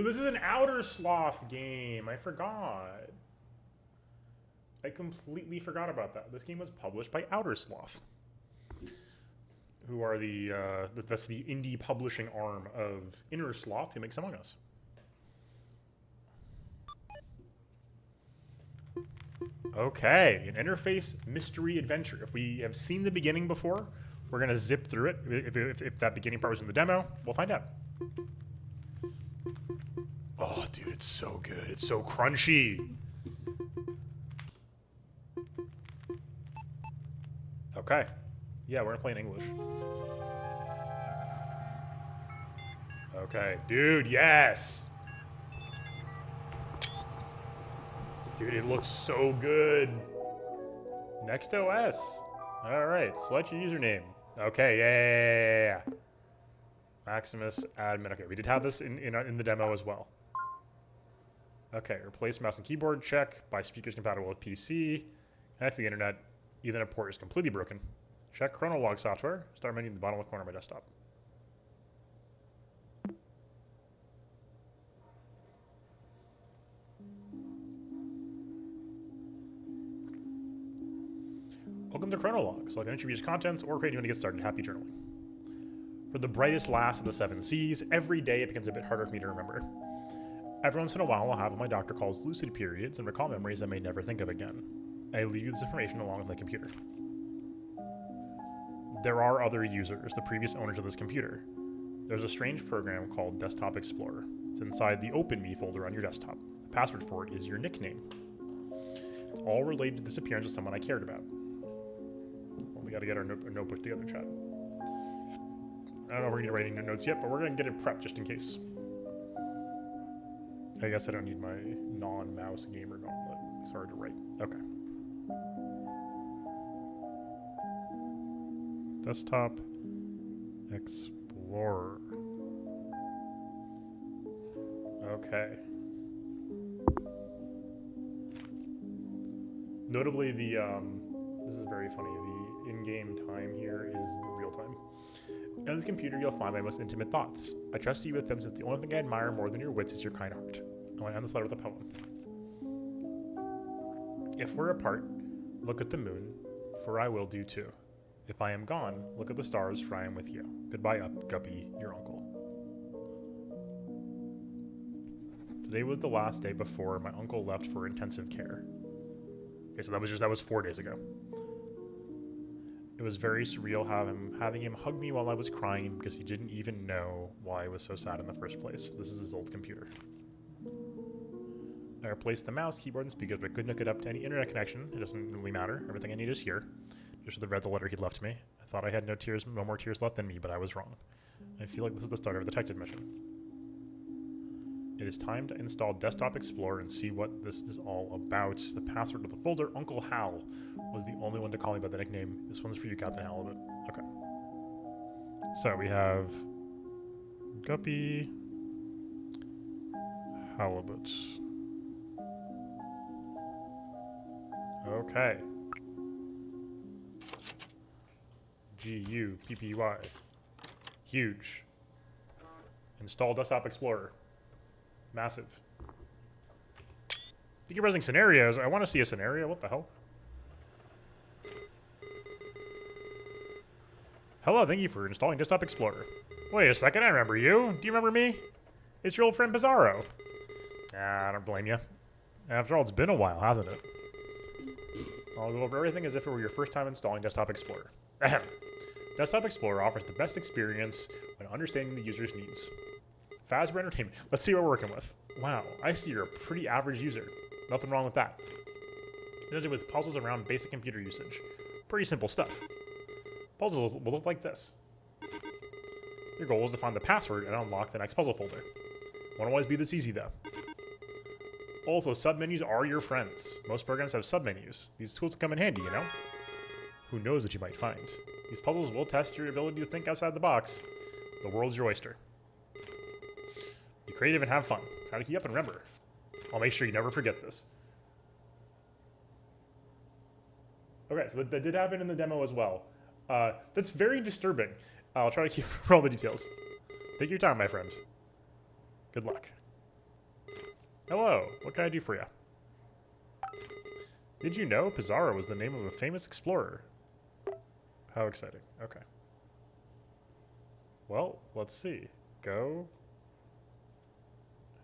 dude, this is an Outer Sloth game. I forgot. I completely forgot about that. This game was published by Outer Sloth, who are that's the indie publishing arm of Inner Sloth, who makes Among Us. Okay, an interface mystery adventure. If we have seen the beginning before, we're gonna zip through it. If that beginning part was in the demo, we'll find out. Oh, dude, it's so good. It's so crunchy. Okay. Yeah, we're gonna play in English. Okay, dude, yes. Dude, it looks so good. Next OS. All right, select your username. Okay, yeah. Maximus admin. Okay, we did have this in the demo as well. Okay, replace mouse and keyboard, check. Buy speakers compatible with PC. Connect to the internet. Ethernet port is completely broken. Check Chronolog software. Start menu in the bottom left corner of my desktop. Welcome to Chronolog. Select entry reader's contents or create new one to get started. Happy journaling. For the brightest last of the 7 C's, every day it becomes a bit harder for me to remember. Every once in a while I'll have what my doctor calls lucid periods and recall memories I may never think of again. I leave you this information along with my computer. There are other users, the previous owners of this computer. There's a strange program called Desktop Explorer. It's inside the OpenMe folder on your desktop. The password for it is your nickname. It's all related to the disappearance of someone I cared about. Well, we gotta get our notebook together, chat. I don't know if we're gonna write any notes yet, but we're gonna get it prepped just in case. I guess I don't need my non-mouse gamer gauntlet. It's hard to write. Okay. Desktop Explorer. Okay. Notably, this is very funny. The in-game time here is real time. On this computer, you'll find my most intimate thoughts. I trust you with them since the only thing I admire more than your wits is your kind heart. I want to end this letter with a poem. If we're apart, look at the moon, for I will do too. If I am gone, look at the stars, for I am with you. Goodbye, Guppy, your uncle. Today was the last day before my uncle left for intensive care. Okay, so that was 4 days ago. It was very surreal having him hug me while I was crying because he didn't even know why I was so sad in the first place. This is his old computer. I replaced the mouse, keyboard, and speakers, but couldn't hook it up to any internet connection. It doesn't really matter. Everything I need is here. Just read the letter he'd left me. I thought I had no more tears left in me, but I was wrong. I feel like this is the start of a detective mission. It is time to install Desktop Explorer and see what this is all about. The password to the folder, Uncle Hal, was the only one to call me by the nickname. This one's for you, Captain Halibut. Okay. So we have Guppy Halibut. Okay. Guppy. Huge. Install Desktop Explorer. Massive. Think you're pressing scenarios. I want to see a scenario. What the hell? Hello, thank you for installing Desktop Explorer. Wait a second, I remember you. Do you remember me? It's your old friend Pizarro. I don't blame you. After all, it's been a while, hasn't it? I'll go over everything as if it were your first time installing Desktop Explorer. Ahem. Desktop Explorer offers the best experience when understanding the user's needs. Fazbear Entertainment. Let's see what we're working with. Wow, I see you're a pretty average user. Nothing wrong with that. Nothing with puzzles around basic computer usage. Pretty simple stuff. Puzzles will look like this. Your goal is to find the password and unlock the next puzzle folder. Won't always be this easy though. Also, submenus are your friends. Most programs have submenus. These tools come in handy, you know? Who knows what you might find. These puzzles will test your ability to think outside the box. The world's your oyster. Be creative and have fun. Try to keep up and remember. I'll make sure you never forget this. Okay, so that did happen in the demo as well. That's very disturbing. I'll try to keep all the details. Take your time, my friend. Good luck. Hello, what can I do for you? Did you know Pizarro was the name of a famous explorer? How exciting. Okay. Well, let's see. Go.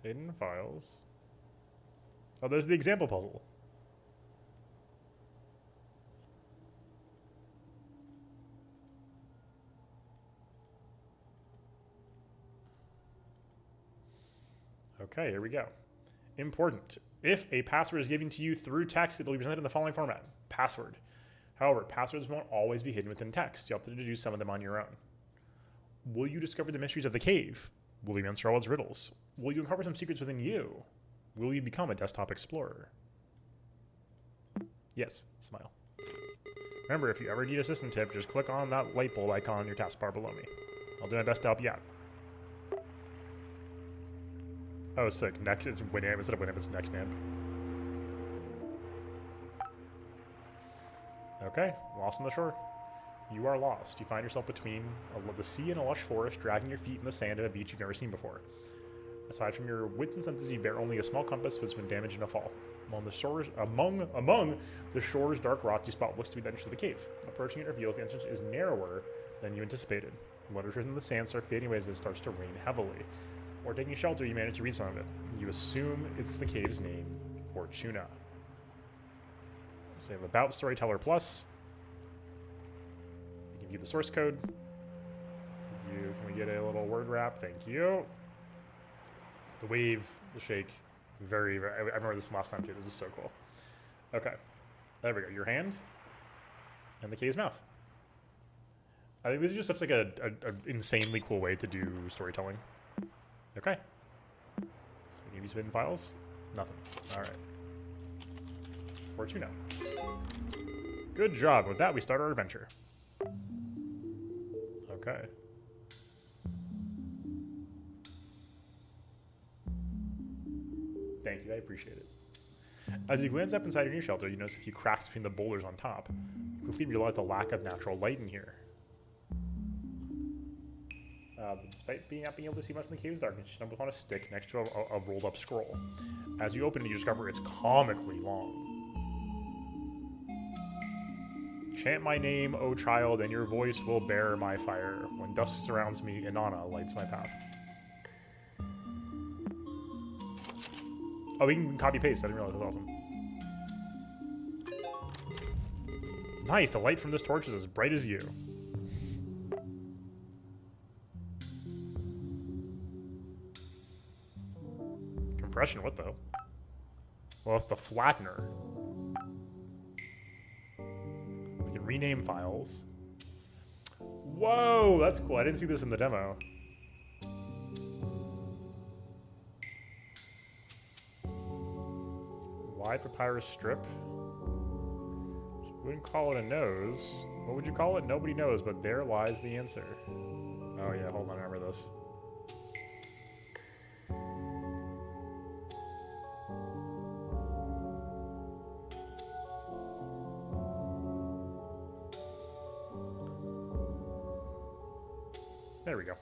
Hidden files. Oh, there's the example puzzle. Okay, here we go. Important. If a password is given to you through text, it will be presented in the following format. Password. However, passwords won't always be hidden within text. You'll have to deduce some of them on your own. Will you discover the mysteries of the cave? Will you answer all its riddles? Will you uncover some secrets within you? Will you become a desktop explorer? Yes, smile. Remember, if you ever need a system tip, just click on that light bulb icon on your taskbar below me. I'll do my best to help you out. Oh, sick. Next, it's Winamp instead of Winamp, it's Nextnamp. Okay, lost on the shore. You are lost. You find yourself between the sea and a lush forest, dragging your feet in the sand at a beach you've never seen before. Aside from your wits and senses, you bear only a small compass which has been damaged in a fall. Among the shore's dark rocks, you spot what looks to be the entrance to the cave. Approaching it reveals the entrance is narrower than you anticipated. Letters in the sand start fading away as it starts to rain heavily. Or taking shelter, you manage to read some of it. You assume it's the cave's name, Fortuna. So we have About Storyteller Plus. You can view the source code. Can we get a little word wrap? Thank you. The wave, the shake, very, very, I remember this from last time too. This is so cool. Okay, there we go. Your hand and the cave's mouth. I think this is just such like a insanely cool way to do storytelling. Okay. So maybe some hidden files? Nothing. All right. Fortuna. Good job. With that, we start our adventure. Okay. Thank you, I appreciate it. As you glance up inside your new shelter, you notice a few cracks between the boulders on top. You quickly realize the lack of natural light in here. Despite not being able to see much in the cave's darkness, you stumble upon a stick next to a rolled up scroll. As you open it, you discover it's comically long. Chant my name, O child, and your voice will bear my fire. When dusk surrounds me, Inanna lights my path. Oh, we can copy paste. I didn't realize that was awesome. Nice. The light from this torch is as bright as you. Compression? What the? Well, it's the flattener. We can rename files. Whoa, that's cool. I didn't see this in the demo. Wide papyrus strip. Wouldn't call it a nose. What would you call it? Nobody knows, but there lies the answer. Oh yeah, hold on, I remember this. There we go.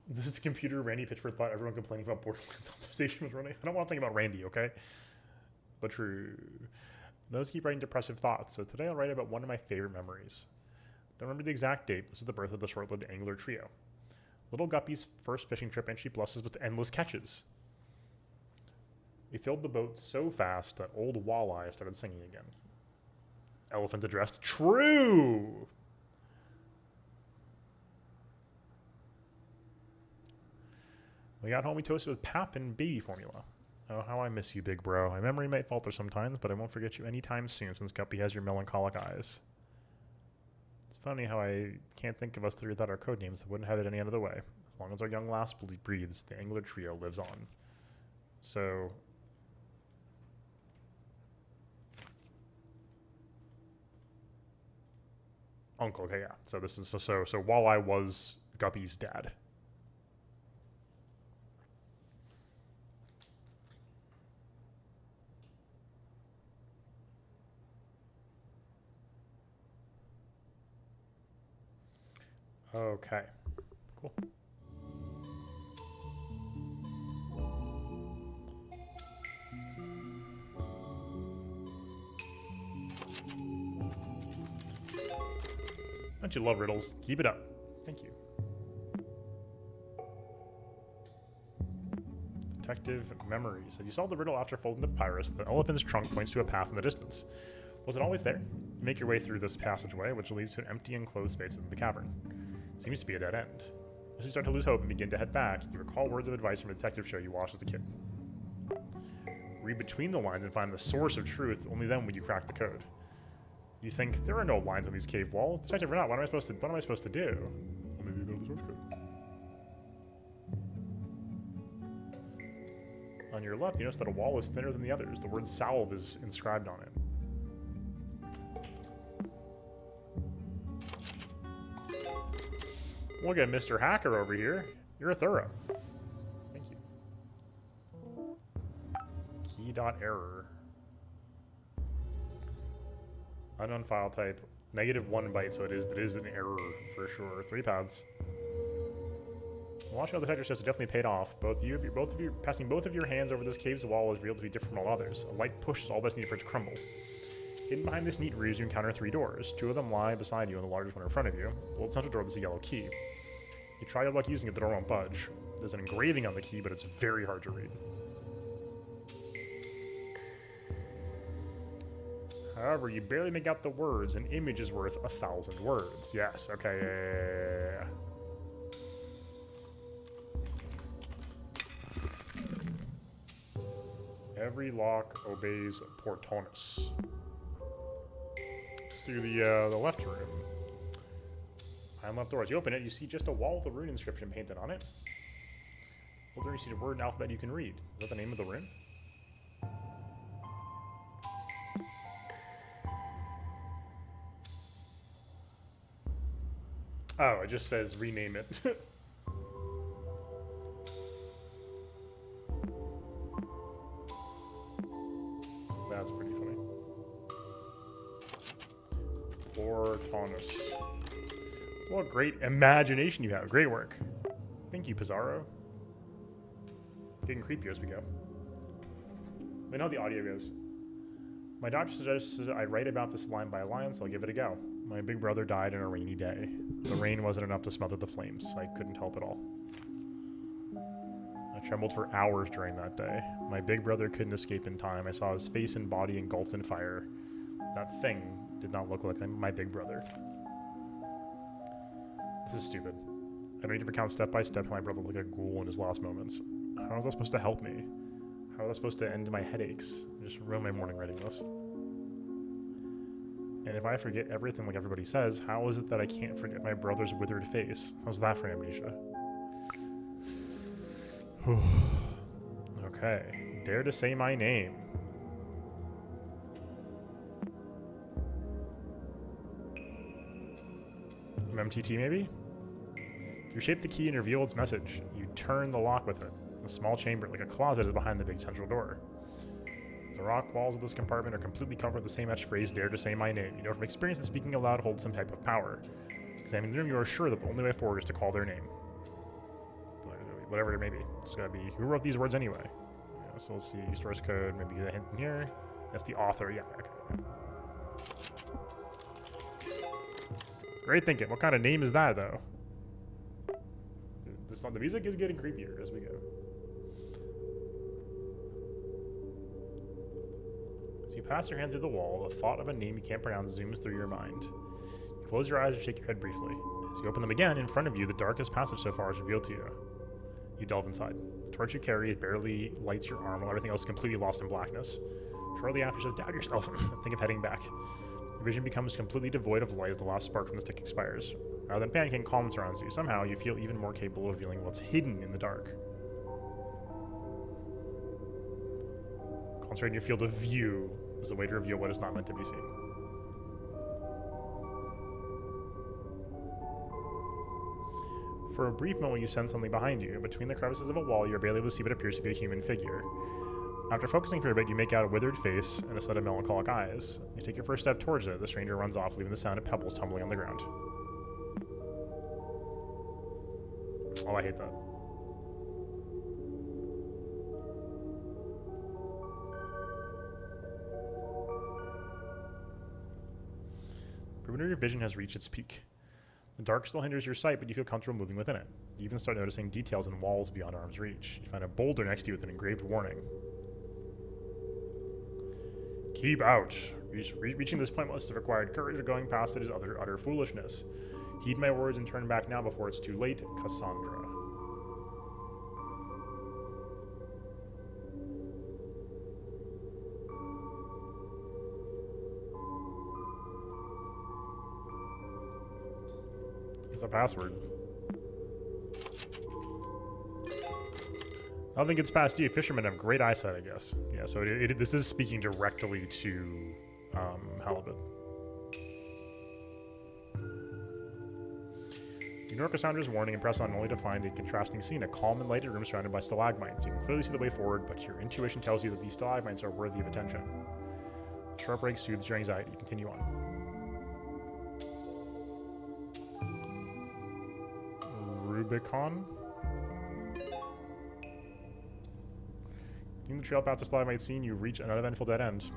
This is the computer Randy Pitchford thought everyone complaining about Borderlands optimization was running. I don't want to think about Randy, okay? But true. Those keep writing depressive thoughts, so today I'll write about one of my favorite memories. Don't remember the exact date. This is the birth of the short-lived angler trio. Little Guppy's first fishing trip, and she blesses with endless catches. We filled the boat so fast that old Walleye started singing again. Elephant addressed, true! We got home, we toasted with pap and baby formula. Oh, how I miss you, big bro. My memory might falter sometimes, but I won't forget you anytime soon since Guppy has your melancholic eyes. It's funny how I can't think of us three without our code names that wouldn't have it any other way. As long as our young lass breathes, the angler trio lives on. So... Uncle, okay, yeah. So this is so Walleye was Guppy's dad. Okay. Cool. Don't you love riddles? Keep it up. Thank you. Detective Memory said, you solved the riddle after folding the papyrus. The elephant's trunk points to a path in the distance. Was it always there? You make your way through this passageway, which leads to an empty enclosed space in the cavern. Seems to be a dead end. As you start to lose hope and begin to head back, you recall words of advice from a detective show you watched as a kid. Read between the lines and find the source of truth. Only then will you crack the code. You think there are no lines on these cave walls. Detective or not, what am I supposed to do? Well, maybe you go to the source code. On your left, you notice that a wall is thinner than the others. The word salve is inscribed on it. Look at Mr. Hacker over here. You're a thorough. Thank you. Key.error. Unknown file type. -1 byte, so it is an error for sure. 3 paths. Watching all the detector shows, it definitely paid off. Passing both of your hands over this cave's wall is revealed to be different from all others. A light push is all that's needed for it to crumble. Hidden behind this neat ruse, you encounter 3 doors. 2 of them lie beside you, and the largest one in front of you. The old central door with a yellow key. You try your luck using it, the door won't budge. There's an engraving on the key, but it's very hard to read. However, you barely make out the words. An image is worth 1,000 words. Yes, okay, yeah. Every lock obeys Portonus. Let's do the left room. Behind left doors. You open it, you see just a wall with a rune inscription painted on it. Over there you see the word and alphabet you can read. Is that the name of the room? Oh, it just says rename it. That's pretty funny. Portonus. What great imagination you have. Great work. Thank you, Pizarro. Getting creepier as we go. I know how the audio goes. My doctor suggested I write about this line by line, so I'll give it a go. My big brother died on a rainy day. The rain wasn't enough to smother the flames. I couldn't help at all. I trembled for hours during that day. My big brother couldn't escape in time. I saw his face and body engulfed in fire. That thing did not look like my big brother. This is stupid. I don't need to recount step by step how my brother looked like a ghoul in his last moments. How is that supposed to help me? How is that supposed to end my headaches? Just ruin my morning writing this. And if I forget everything like everybody says, how is it that I can't forget my brother's withered face? How's that for amnesia? Okay. Dare to say my name. MTT maybe? You shape the key and reveal its message. You turn the lock with it. A small chamber, like a closet, is behind the big central door. The rock walls of this compartment are completely covered with the same etched phrase, dare to say my name. You know from experience that speaking aloud holds some type of power. Examining the room, you are sure that the only way forward is to call their name. Whatever it may be. It's gotta be, who wrote these words anyway? Yeah, so let's see, source code, maybe get a hint in here. That's the author, yeah, okay. Great thinking. What kind of name is that, though? The music is getting creepier as we go. As you pass your hand through the wall, the thought of a name you can't pronounce zooms through your mind. You close your eyes and shake your head briefly. As you open them again, in front of you, the darkest passage so far is revealed to you. You delve inside. The torch you carry barely lights your arm while everything else is completely lost in blackness. Shortly after, you doubt yourself and think of heading back. Your vision becomes completely devoid of light as the last spark from the stick expires. Rather than panicking, calm surrounds you. Somehow, you feel even more capable of revealing what's hidden in the dark. Concentrate on your field of view as a way to reveal what is not meant to be seen. For a brief moment, you sense something behind you. Between the crevices of a wall, you're barely able to see what appears to be a human figure. After focusing for a bit, you make out a withered face and a set of melancholic eyes. You take your first step towards it. The stranger runs off, leaving the sound of pebbles tumbling on the ground. Oh, I hate that. Perimeter vision has reached its peak. The dark still hinders your sight, but you feel comfortable moving within it. You even start noticing details in walls beyond arm's reach. You find a boulder next to you with an engraved warning. Keep out. Reaching this point must have required courage, or going past it is utter foolishness. Heed my words and turn back now before it's too late, Cassandra. It's a password. Nothing gets past you. Fishermen have great eyesight, I guess. Yeah, so this is speaking directly to Halibut. Ignore Cassandra's warning and press on only to find a contrasting scene, a calm and lighted room surrounded by stalagmites. You can clearly see the way forward, but your intuition tells you that these stalagmites are worthy of attention. The sharp break soothes your anxiety. Continue on. Rubicon? Taking the trail path to stalagmite scene, you reach an uneventful dead end.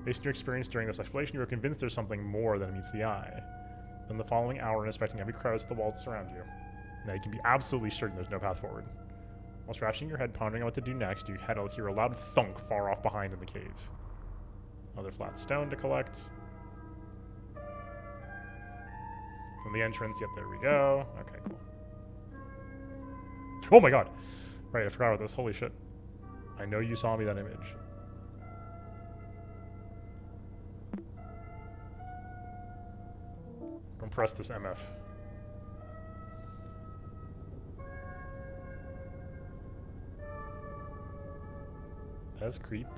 Based on your experience during this exploration, you are convinced there's something more than meets the eye. In the following hour, inspecting every crevice of the walls that surround you. Now you can be absolutely certain there's no path forward. While scratching your head, pondering on what to do next, you hear a loud thunk far off behind in the cave. Another flat stone to collect. From the entrance, yep, there we go. Okay, cool. Oh my god! Right, I forgot about this. Holy shit. I know you saw me that image. Compress this MF. That's creepy.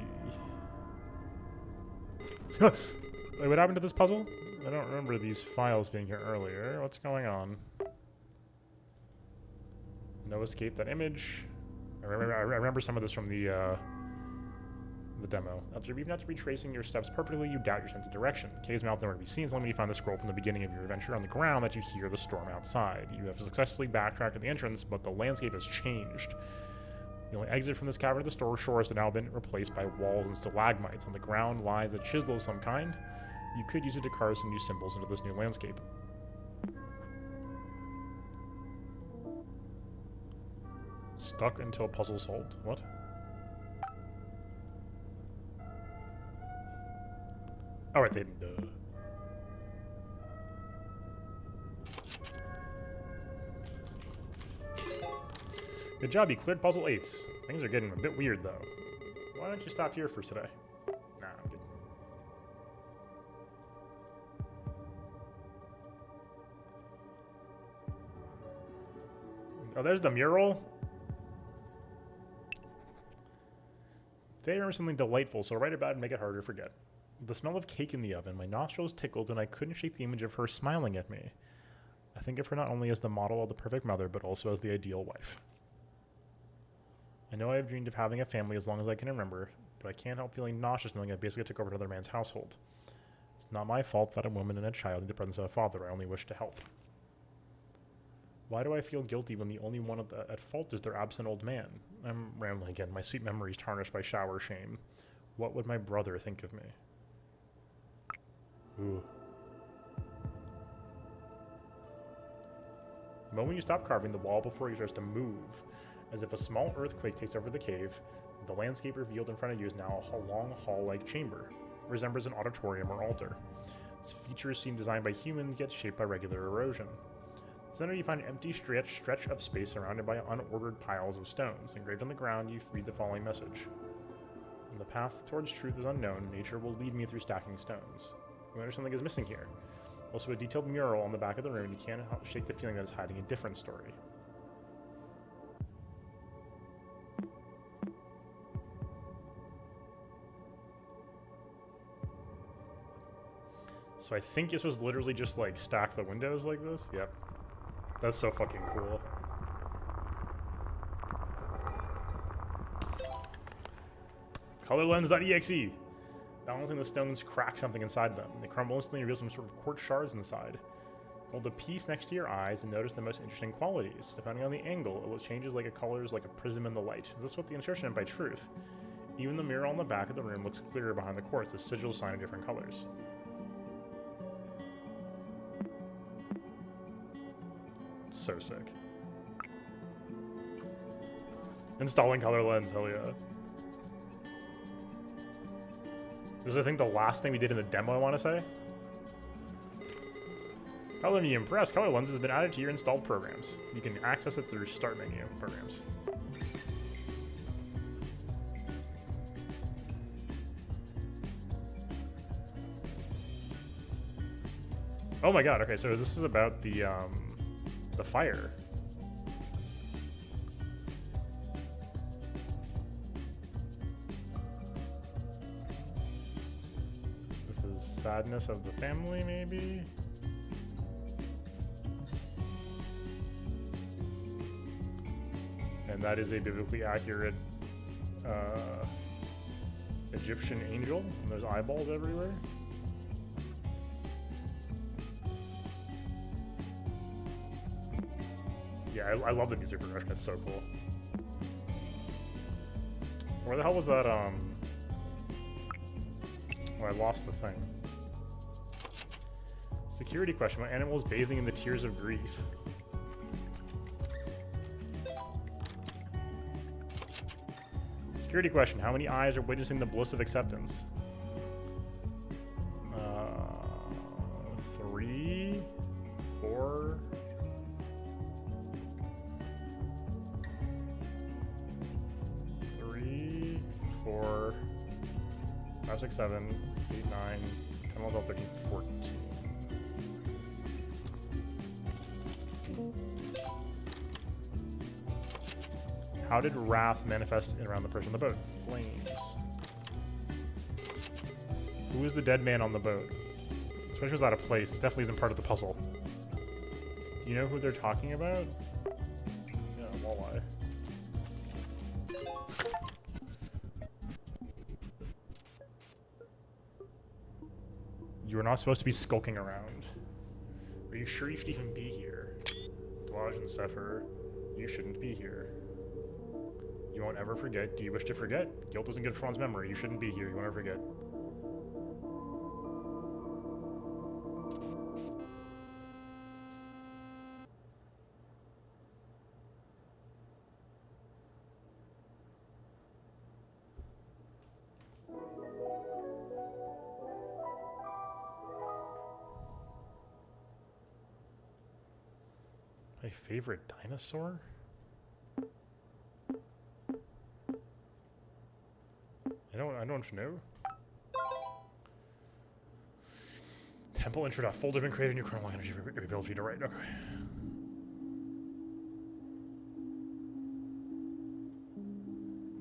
Wait, what happened to this puzzle? I don't remember these files being here earlier. What's going on? No escape that image. I remember some of this from the demo. After even after retracing your steps perfectly, you doubt your sense of direction. The cave's mouth nowhere to be seen, so only when you find the scroll from the beginning of your adventure on the ground that you hear the storm outside. You have successfully backtracked to the entrance, but the landscape has changed. The only exit from this cavern to the store shore has now been replaced by walls and stalagmites. On the ground lies a chisel of some kind. You could use it to carve some new symbols into this new landscape. Stuck until puzzle solved. What? Alright then. Good job, you cleared puzzle 8s. Things are getting a bit weird though. Why don't you stop here for today? Nah, I'm good. Oh, there's the mural. Today I remember something delightful, so I'll write about it and make it harder to forget. The smell of cake in the oven, my nostrils tickled, and I couldn't shake the image of her smiling at me. I think of her not only as the model of the perfect mother, but also as the ideal wife. I know I have dreamed of having a family as long as I can remember, but I can't help feeling nauseous knowing I basically took over another man's household. It's not my fault that a woman and a child need the presence of a father. I only wish to help. Why do I feel guilty when the only one at fault is their absent old man? I'm rambling again. My sweet memories tarnished by shower shame. What would my brother think of me? Ooh. The moment you stop carving, the wall before you starts to move. As if a small earthquake takes over the cave, the landscape revealed in front of you is now a long hall-like chamber. It resembles an auditorium or altar. Its features seem designed by humans, yet shaped by regular erosion. In the center, you find an empty stretch of space surrounded by unordered piles of stones. Engraved on the ground, you read the following message. When the path towards truth is unknown, nature will lead me through stacking stones. You wonder something is missing here. Also, a detailed mural on the back of the room. You can't help shake the feeling that it's hiding a different story. So I think this was literally just like stack the windows like this. Yep. That's so fucking cool. Colorlens.exe. Balancing the stones cracks something inside them. They crumble instantly and reveal some sort of quartz shards inside. Hold the piece next to your eyes and notice the most interesting qualities. Depending on the angle, it will change like a colors like a prism in the light. Is this what the inscription meant by truth? Even the mirror on the back of the room looks clearer behind the quartz, a sigil sign of different colors. So sick. Installing color lens, hell yeah. This is, I think, the last thing we did in the demo, I want to say. How are you impressed? Color Lens has been added to your installed programs. You can access it through Start menu programs. Oh my god, okay, so this is about the fire. This is sadness of the family, maybe? And that is a biblically accurate Egyptian angel, and there's eyeballs everywhere. Yeah, I love the music progression, it's so cool. Where the hell was that, oh, I lost the thing. Security question, what animal is bathing in the tears of grief? Security question, how many eyes are witnessing the bliss of acceptance? 3, 4... 3, 4, 5, 6, 7, 8, 9, 10, 11, 12, 13, 14. How did wrath manifest around the person on the boat? Flames. Who is the dead man on the boat? Especially was out of place. It definitely isn't part of the puzzle. Do you know who they're talking about? Yeah, walleye. You are not supposed to be skulking around. Are you sure you should even be here? Dwaj and Sefer, you shouldn't be here. You won't ever forget. Do you wish to forget? Guilt isn't good for one's memory. You shouldn't be here. You won't ever forget. My favorite dinosaur? I don't know. Temple intro. Folder been created. New kernel energy ability to write. Okay.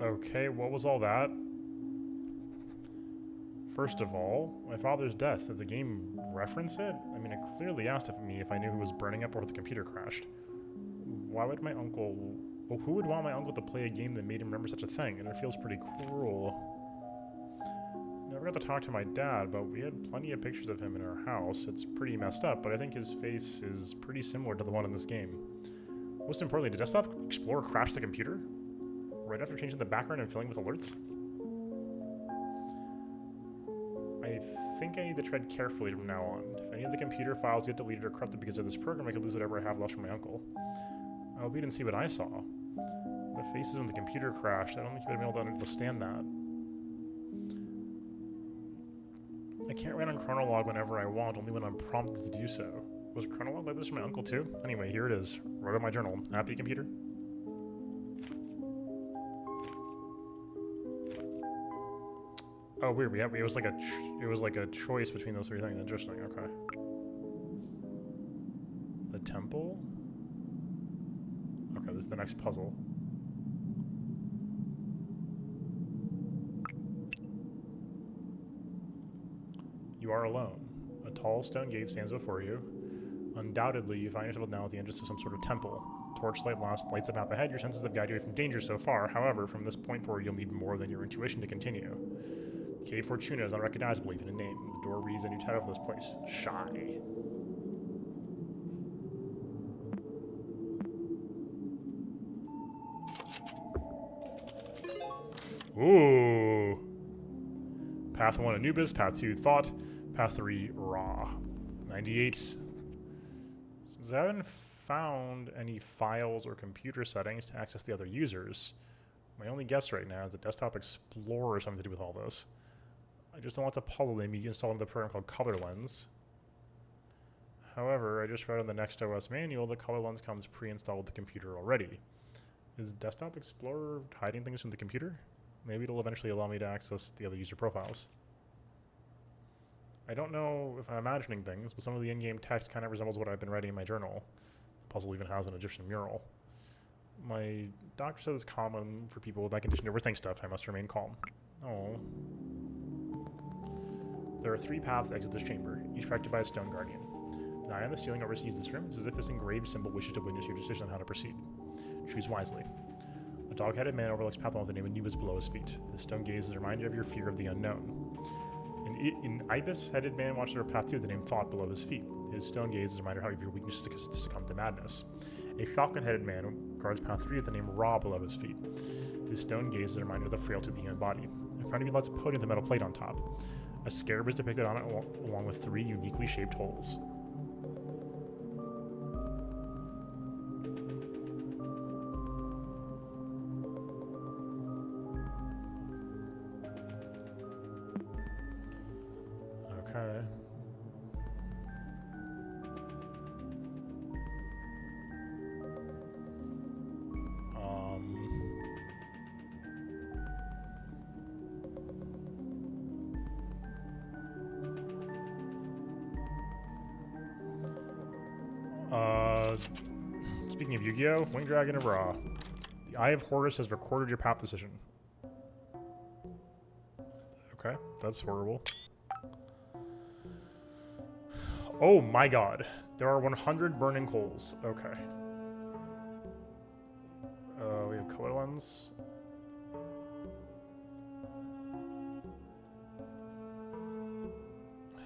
Okay, what was all that? First of all, my father's death. Did the game reference it? I mean, it clearly asked me if I knew who was burning up or if the computer crashed. Why would my uncle... Well, who would want my uncle to play a game that made him remember such a thing? And it feels pretty cruel. Never got to talk to my dad, but we had plenty of pictures of him in our house. It's pretty messed up, but I think his face is pretty similar to the one in this game. Most importantly, did Desktop Explorer crash the computer? Right after changing the background and filling with alerts? I think I need to tread carefully from now on. If any of the computer files get deleted or corrupted because of this program, I could lose whatever I have left from my uncle. I hope you didn't see what I saw. The faces when the computer crashed. I don't think you would have been able to understand that. I can't write on Chronolog whenever I want, only when I'm prompted to do so. Was Chronolog like this for my uncle too? Anyway, here it is. Wrote in my journal. Happy, computer? Oh, weird. It was like a choice between those three things. Interesting. Okay. The temple. Okay, this is the next puzzle. You are alone. A tall stone gate stands before you. Undoubtedly, you find yourself now at the entrance of some sort of temple. Torchlight lights up up ahead. Your senses have guided you away from danger so far. However, from this point forward, you'll need more than your intuition to continue. Cave Fortuna is unrecognizable, even in name. The door reads a new title for this place. Shy. Ooh. Path 1 Anubis, Path 2 Thought, Path 3 Ra. 98. Since I haven't found any files or computer settings to access the other users, my only guess right now is the Desktop Explorer has something to do with all this. I just don't want to puzzle them. You can install another program called Color Lens. However, I just read on the NextOS manual that Color Lens comes pre-installed with the computer already. Is Desktop Explorer hiding things from the computer? Maybe it'll eventually allow me to access the other user profiles. I don't know if I'm imagining things, but some of the in-game text kind of resembles what I've been writing in my journal. The puzzle even has an Egyptian mural. My doctor says it's common for people with my condition to overthink stuff. I must remain calm. Oh. There are 3 paths to exit this chamber, each protected by a stone guardian. The eye on the ceiling oversees this room. It's as if this engraved symbol wishes to witness your decision on how to proceed. Choose wisely. A dog-headed man overlooks path 1 with the name Anubis below his feet. His stone gaze is a reminder of your fear of the unknown. An ibis-headed man watches over path 2 with the name Thought below his feet. His stone gaze is a reminder of your weakness to succumb to madness. A falcon-headed man guards path 3 with the name Ra below his feet. His stone gaze is a reminder of the frailty of the human body. In front of you lies a podium with a metal plate on top. A scarab is depicted on it along with 3 uniquely shaped holes. Okay. Speaking of Yu-Gi-Oh, Winged Dragon of Ra. The Eye of Horus has recorded your path decision. Okay, that's horrible. Oh my god. There are 100 burning coals. Okay. We have Color Lens.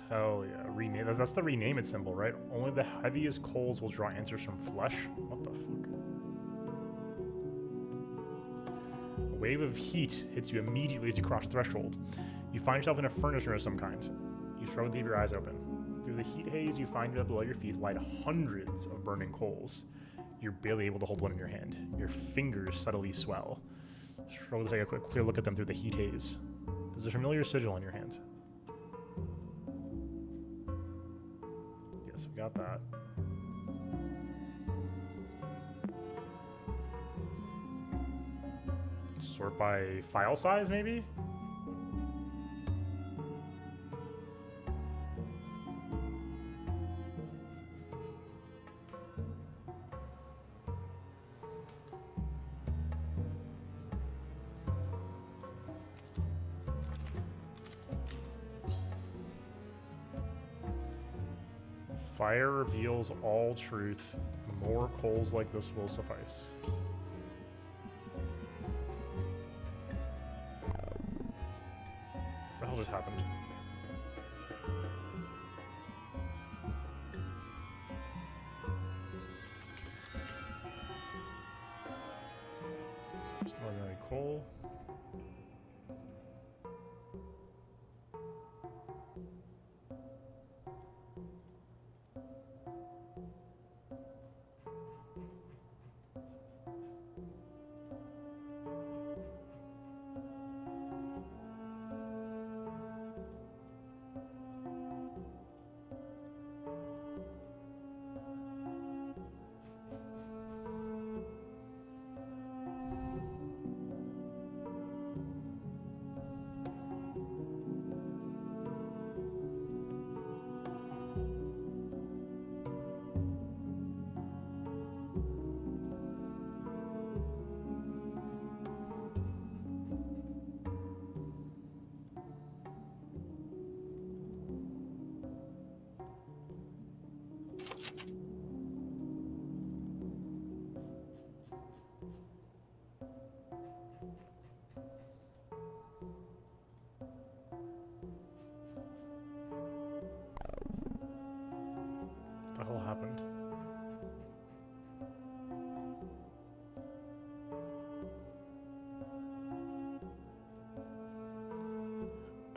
Hell yeah. Rename. That's the rename it symbol, right? Only the heaviest coals will draw answers from flesh? What the fuck? A wave of heat hits you immediately as you cross the threshold. You find yourself in a furnace room of some kind. You struggle to keep your eyes open. Through the heat haze, you find below your feet light hundreds of burning coals. You're barely able to hold one in your hand. Your fingers subtly swell. Struggle to take a quick, clear look at them through the heat haze. There's a familiar sigil on your hand. Yes, we got that. Sort by file size, maybe? Fire reveals all truth. More coals like this will suffice. What the hell just happened? Just an ordinary coal.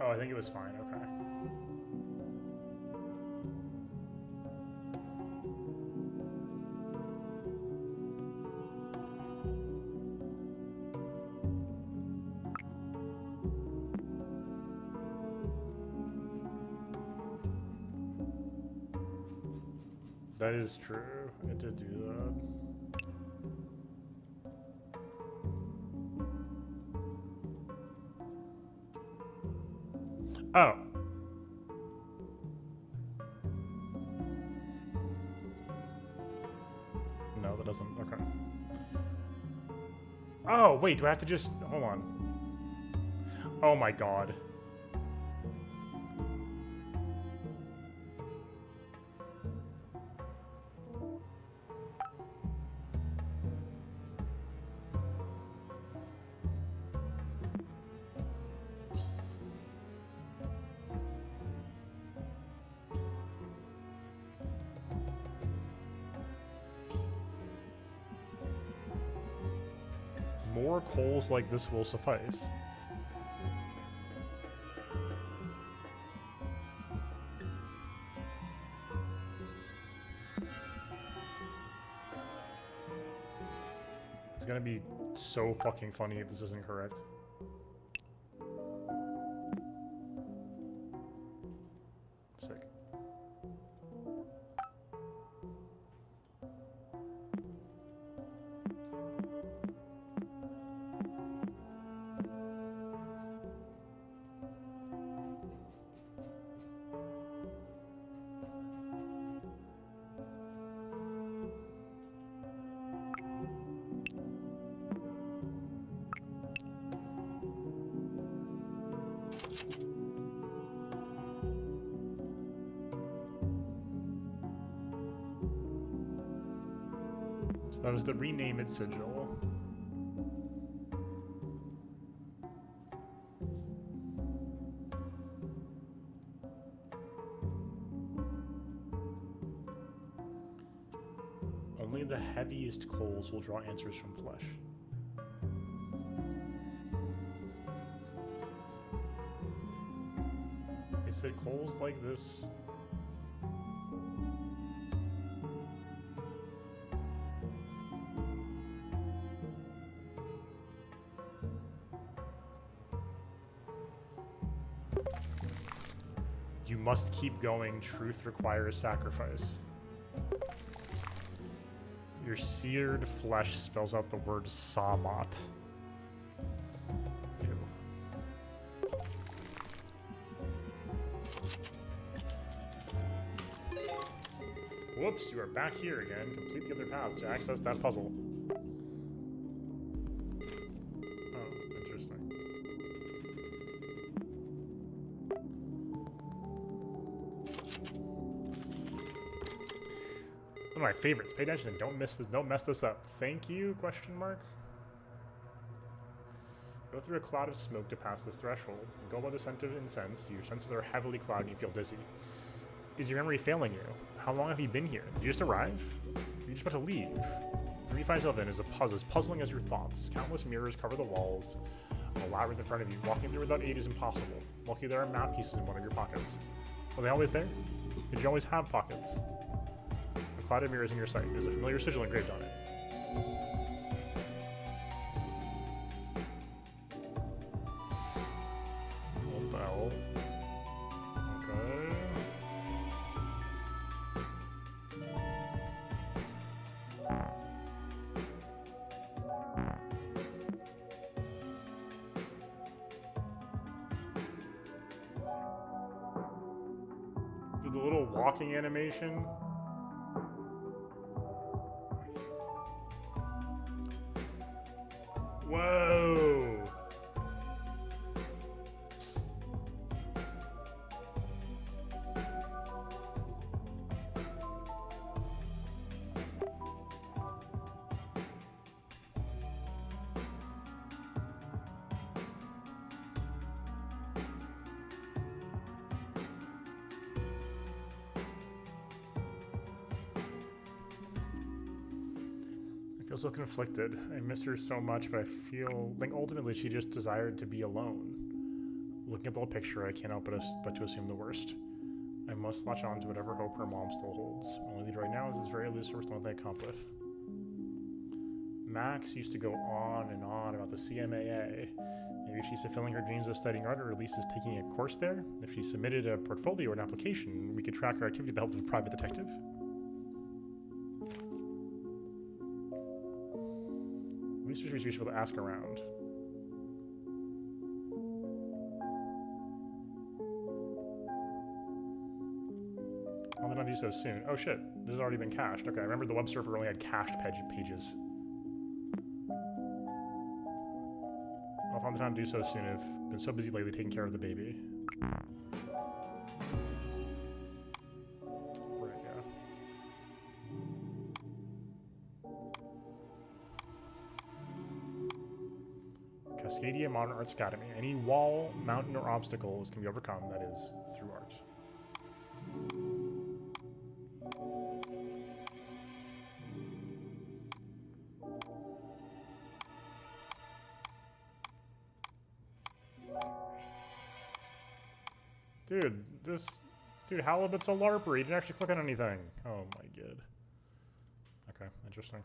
Oh, I think it was fine. Okay. That is true. I did do that. Oh. No, that doesn't. Okay. Oh, wait. Do I have to just... Hold on. Oh my god. More coals like this will suffice. It's gonna be so fucking funny if this isn't correct. Sick. So that was the rename it sigil. Only the heaviest coals will draw answers from flesh. Is it coals like this? You must keep going. Truth requires sacrifice. Your seared flesh spells out the word Samat. Ew. Whoops, you are back here again. Complete the other paths to access that puzzle. Oh, interesting. One of my favorites. Pay attention and don't mess this up. Thank you? Question mark. Go through a cloud of smoke to pass this threshold. Go by the scent of incense. Your senses are heavily clouded and you feel dizzy. Is your memory failing you? How long have you been here? Did you just arrive? You're just about to leave. Where you find yourself in is as puzzling as your thoughts. Countless mirrors cover the walls. A labyrinth in front of you. Walking through without aid is impossible. Luckily, there are map pieces in one of your pockets. Were they always there? Did you always have pockets? A cloud of mirrors in your sight. There's a familiar sigil engraved on it. What the hell? Okay. Do the little walking animation. Whoa! I feel so conflicted. I miss her so much, but I think ultimately she just desired to be alone. Looking at the whole picture, I can't help but to assume the worst. I must latch on to whatever hope her mom still holds. My only lead right now is this very elusive something I can come with. Max used to go on and on about the CMAA. Maybe she's fulfilling her dreams of studying art, or at least is taking a course there. If she submitted a portfolio or an application, we could track her activity with the help of a private detective. At least we should be able to ask around. I'll not do so soon. Oh shit, this has already been cached. Okay, I remember the web server only had cached pages. I'll find the time to do so soon. I've been so busy lately taking care of the baby. Right, yeah. Cascadia Modern Arts Academy. Any wall, mountain, or obstacles can be overcome, that is, through art. Dude, Halibut's a LARPer. He didn't actually click on anything. Oh my god. Okay, interesting.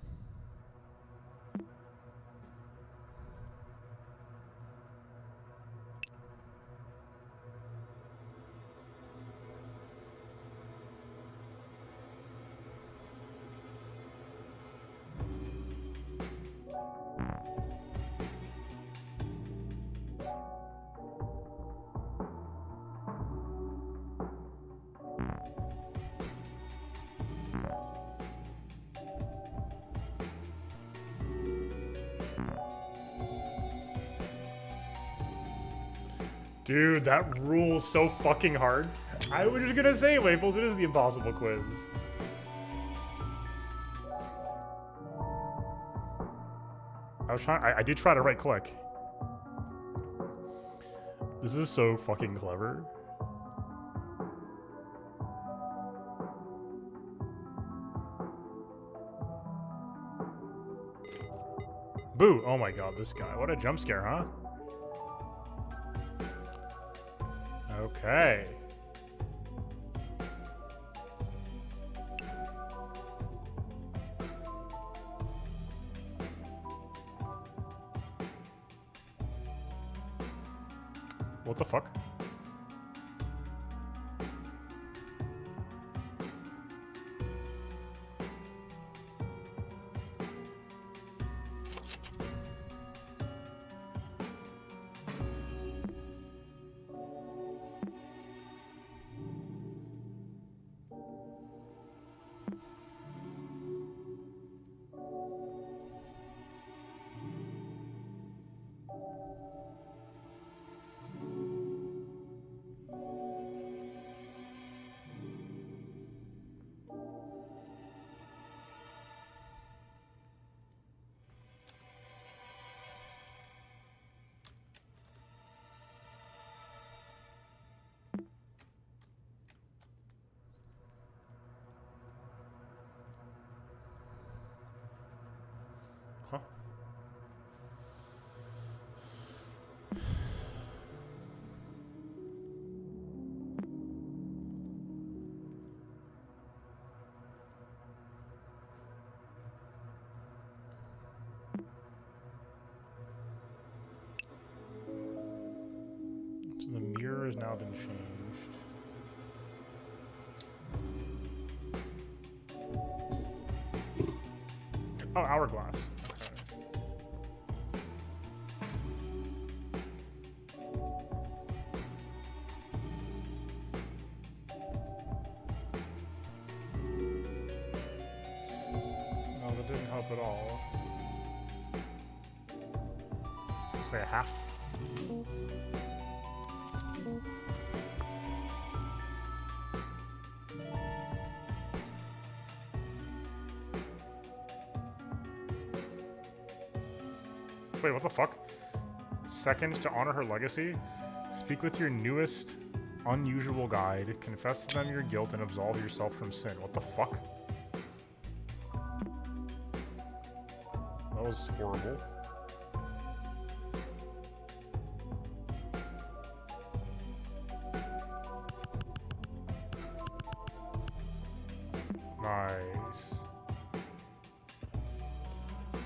Dude, that rules so fucking hard. I was just gonna say, Wafels, it is the impossible quiz. I did try to right click. This is so fucking clever. Boo! Oh my god, this guy. What a jump scare, huh? Okay. What the fuck? Huh? So the mirror has now been changed. Oh, hourglass. Didn't help at all. Say a half. Wait, what the fuck? Seconds to honor her legacy? Speak with your newest, unusual guide, confess to them your guilt, and absolve yourself from sin. What the fuck? That was horrible.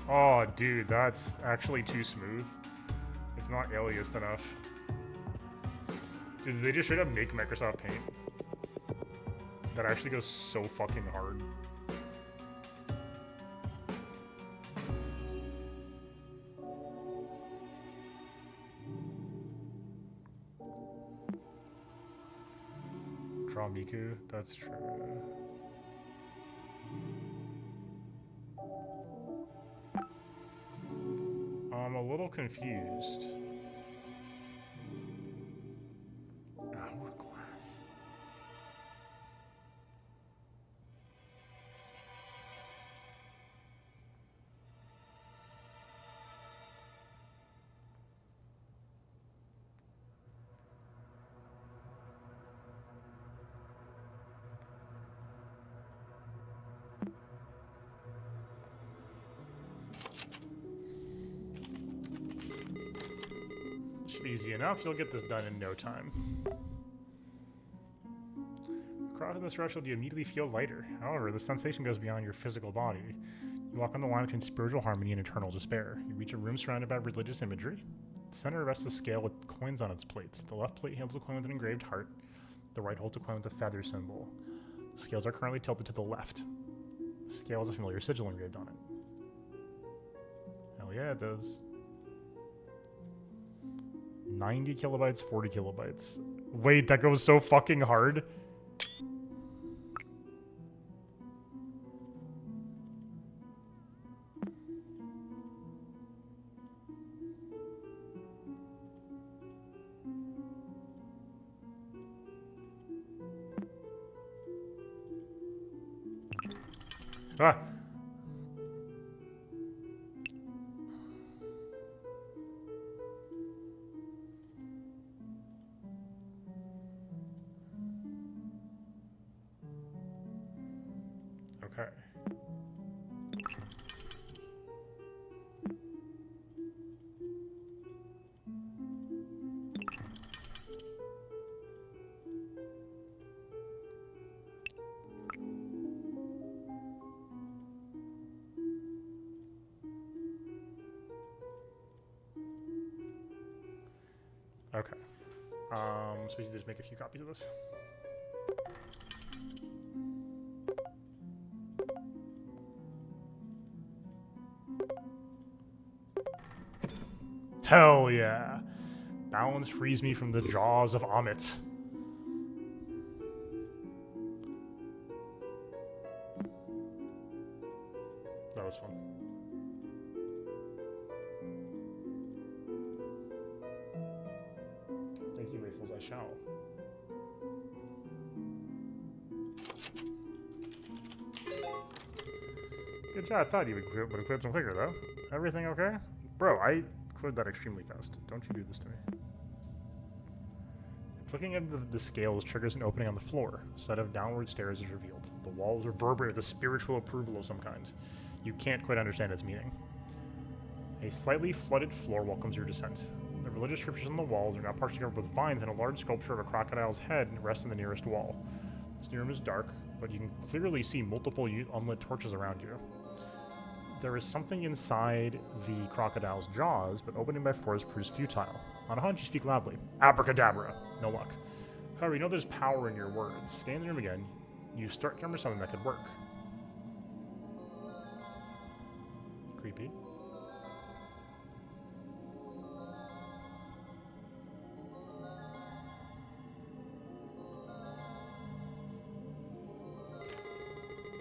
Oh, dude, that's actually too smooth. It's not aliased enough. Dude, they just straight up make Microsoft Paint. That actually goes so fucking hard. Draw Miku, that's true. I'm a little confused. Hourglass. Should be easy enough. You'll get this done in no time. Crossing this threshold, you immediately feel lighter. However, the sensation goes beyond your physical body. You walk on the line between spiritual harmony and eternal despair. You reach a room surrounded by religious imagery. The center rests a scale with coins on its plates. The left plate holds a coin with an engraved heart. The right holds a coin with a feather symbol. The scales are currently tilted to the left. The scale has a familiar sigil engraved on it. Hell yeah, it does. 90 kilobytes, 40 kilobytes. Wait, that goes so fucking hard. Ah. Okay. Okay. So we should just make a few copies of this. Hell yeah. Balance frees me from the jaws of Amit. That was fun. Thank you, Waffles, I shall. Good job. I thought you would have cleared some quicker, though. Everything okay? Bro, I cleared that extremely fast. Don't you do this to me. Looking at the scales triggers an opening on the floor. A set of downward stairs is revealed. The walls reverberate with a spiritual approval of some kind. You can't quite understand its meaning. A slightly flooded floor welcomes your descent. The religious scriptures on the walls are now partially covered with vines, and a large sculpture of a crocodile's head rests in the nearest wall. This new room is dark, but you can clearly see multiple unlit torches around you. There is something inside the crocodile's jaws, but opening by force proves futile. On a hunch, you speak loudly. Abracadabra. No luck. However, you know there's power in your words. Scan the room again. You start to remember something that could work. Creepy.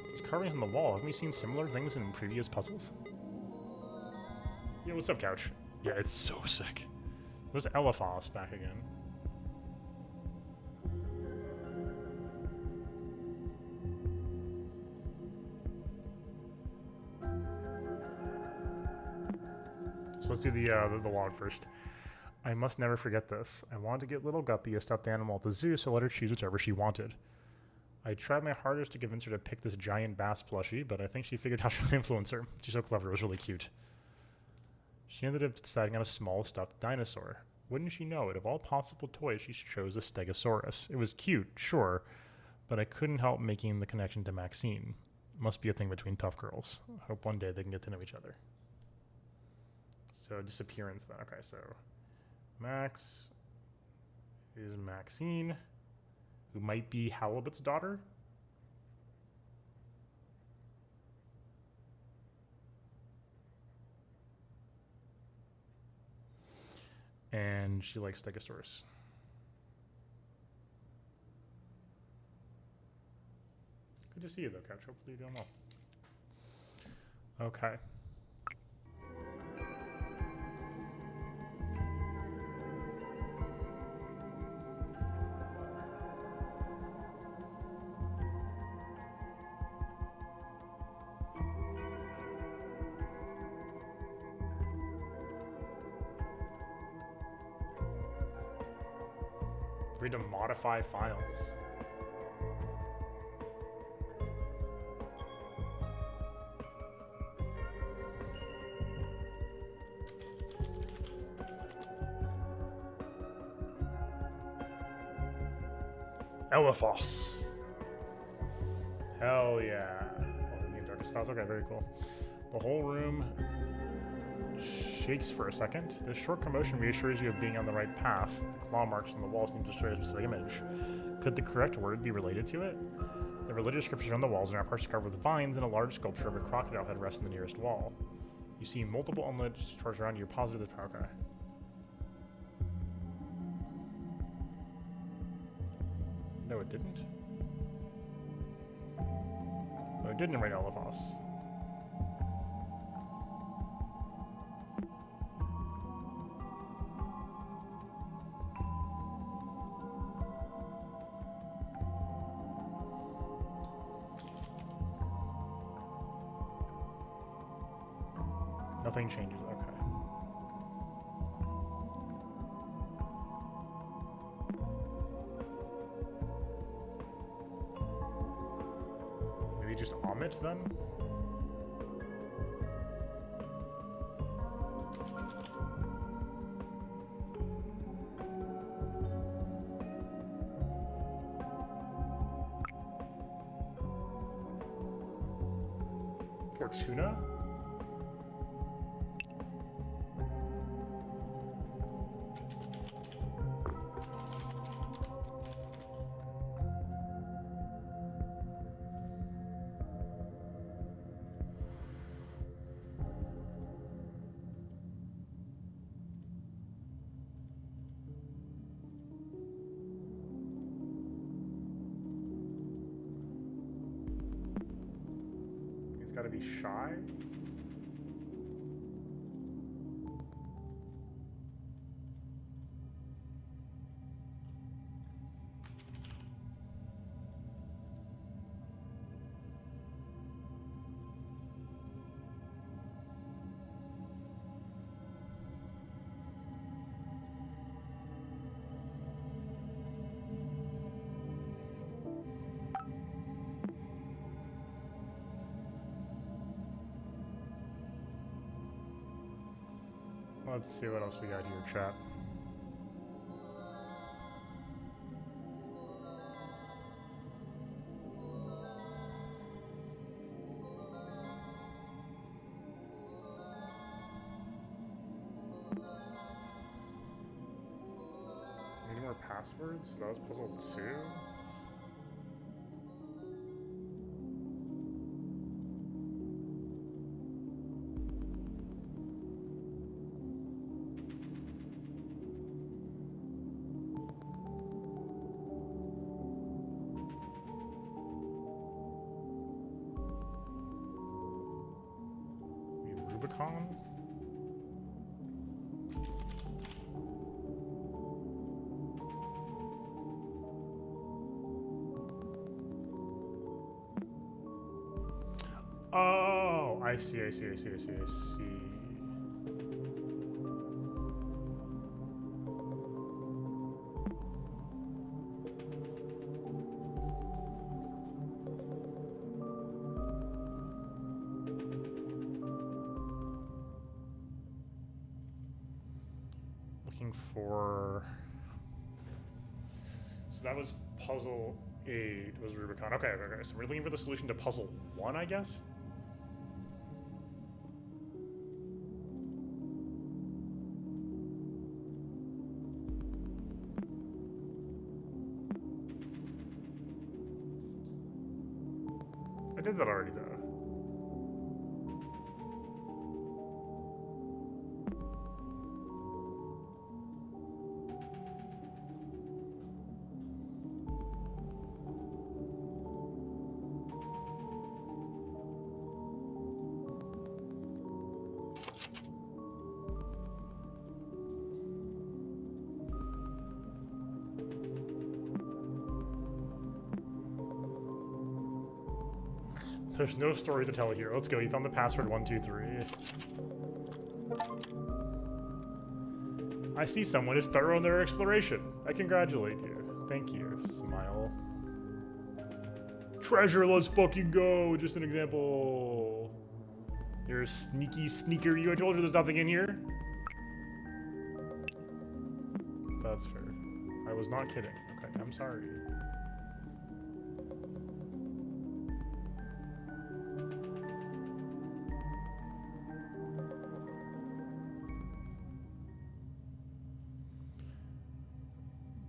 There's carvings on the wall. Haven't we seen similar things in previous puzzles? Yeah, what's up, Couch? Yeah, it's so sick. There's Elephas back again. So let's do the log first. I must never forget this. I wanted to get little Guppy a stuffed animal at the zoo, so let her choose whichever she wanted. I tried my hardest to convince her to pick this giant bass plushie, but I think she figured out how to influence her. She's so clever, it was really cute. She ended up deciding on a small stuffed dinosaur. Wouldn't she know it? Of all possible toys, she chose a Stegosaurus. It was cute, sure, but I couldn't help making the connection to Maxine. Must be a thing between tough girls. I hope one day they can get to know each other. So disappearance then. Okay, so Max is Maxine, who might be Halibut's daughter. And she likes Stegosaurus. Good to see you though, Couch. Hopefully you're doing well. Okay. We need to modify files. Elephos. Hell yeah. Oh, the darkest files. Okay, very cool. The whole room shakes for a second. This short commotion reassures you of being on the right path. The claw marks on the wall seem to destroy a specific image. Could the correct word be related to it? The religious scriptures on the walls are now partially covered with vines, and a large sculpture of a crocodile head rests in the nearest wall. You see multiple unlit stars around you. You're positive this power. Okay. No, it didn't. No, it didn't write Elephos. Nothing changes, okay. Maybe just Amit then? Fortuna? Gotta be shy? Let's see what else we got here, chat. Any more passwords? That was puzzle 2. Rubicon? Oh, I see. Looking for... So that was puzzle 8, was Rubicon. Okay. So we're looking for the solution to puzzle 1, I guess? did that already, though. There's no story to tell here. Let's go. You found the password 123. I see someone is thorough in their exploration. I congratulate you. Thank you. Smile. Treasure, let's fucking go. Just an example. You're a sneaky sneaker. I told you there's nothing in here. That's fair. I was not kidding. Okay, I'm sorry.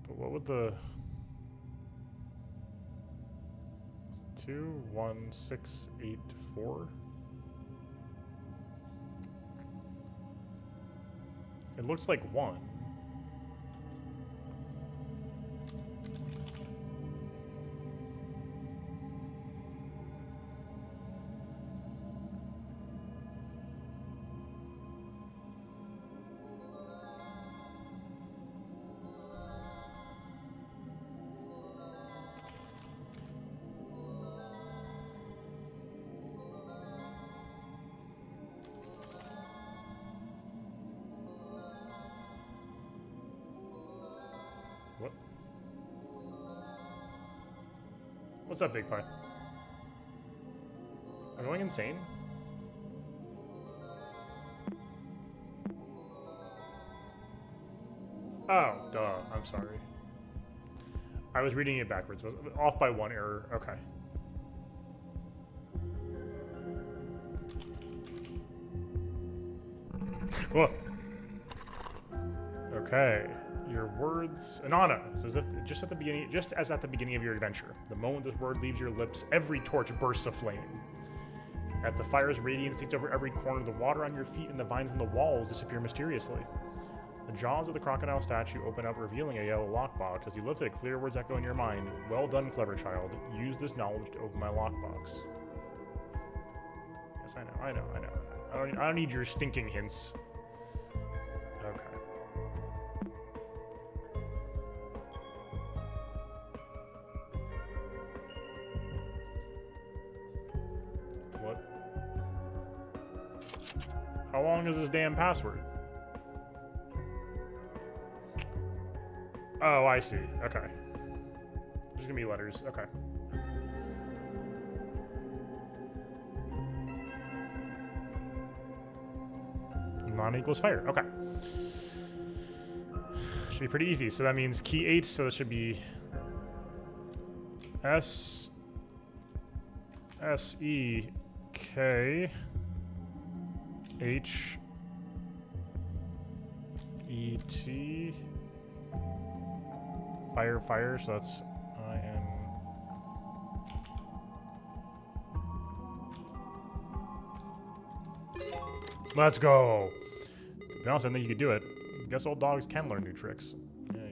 What would the 21684? It looks like 1. What? What's up, Big Pie? I'm going insane? Oh, duh. I'm sorry. I was reading it backwards. Was off by 1 error. Okay. Whoa. Okay. Your words, Inanna, says if just as at the beginning of your adventure, the moment this word leaves your lips, every torch bursts aflame. As the fire's radiance takes over every corner, the water on your feet and the vines on the walls disappear mysteriously. The jaws of the crocodile statue open up, revealing a yellow lockbox. As you lift it, clear words echo in your mind. Well done, clever child. Use this knowledge to open my lockbox. Yes, I know. I don't need your stinking hints. Okay. What? How long is this damn password? Oh, I see. Okay. There's gonna be letters. Okay. Non equals fire. Okay. Should be pretty easy. So that means key 8. So that should be S E K H E T. Fire, so that's I-N. Let's go! To be honest, I think you could do it. Guess old dogs can learn new tricks. Yeah.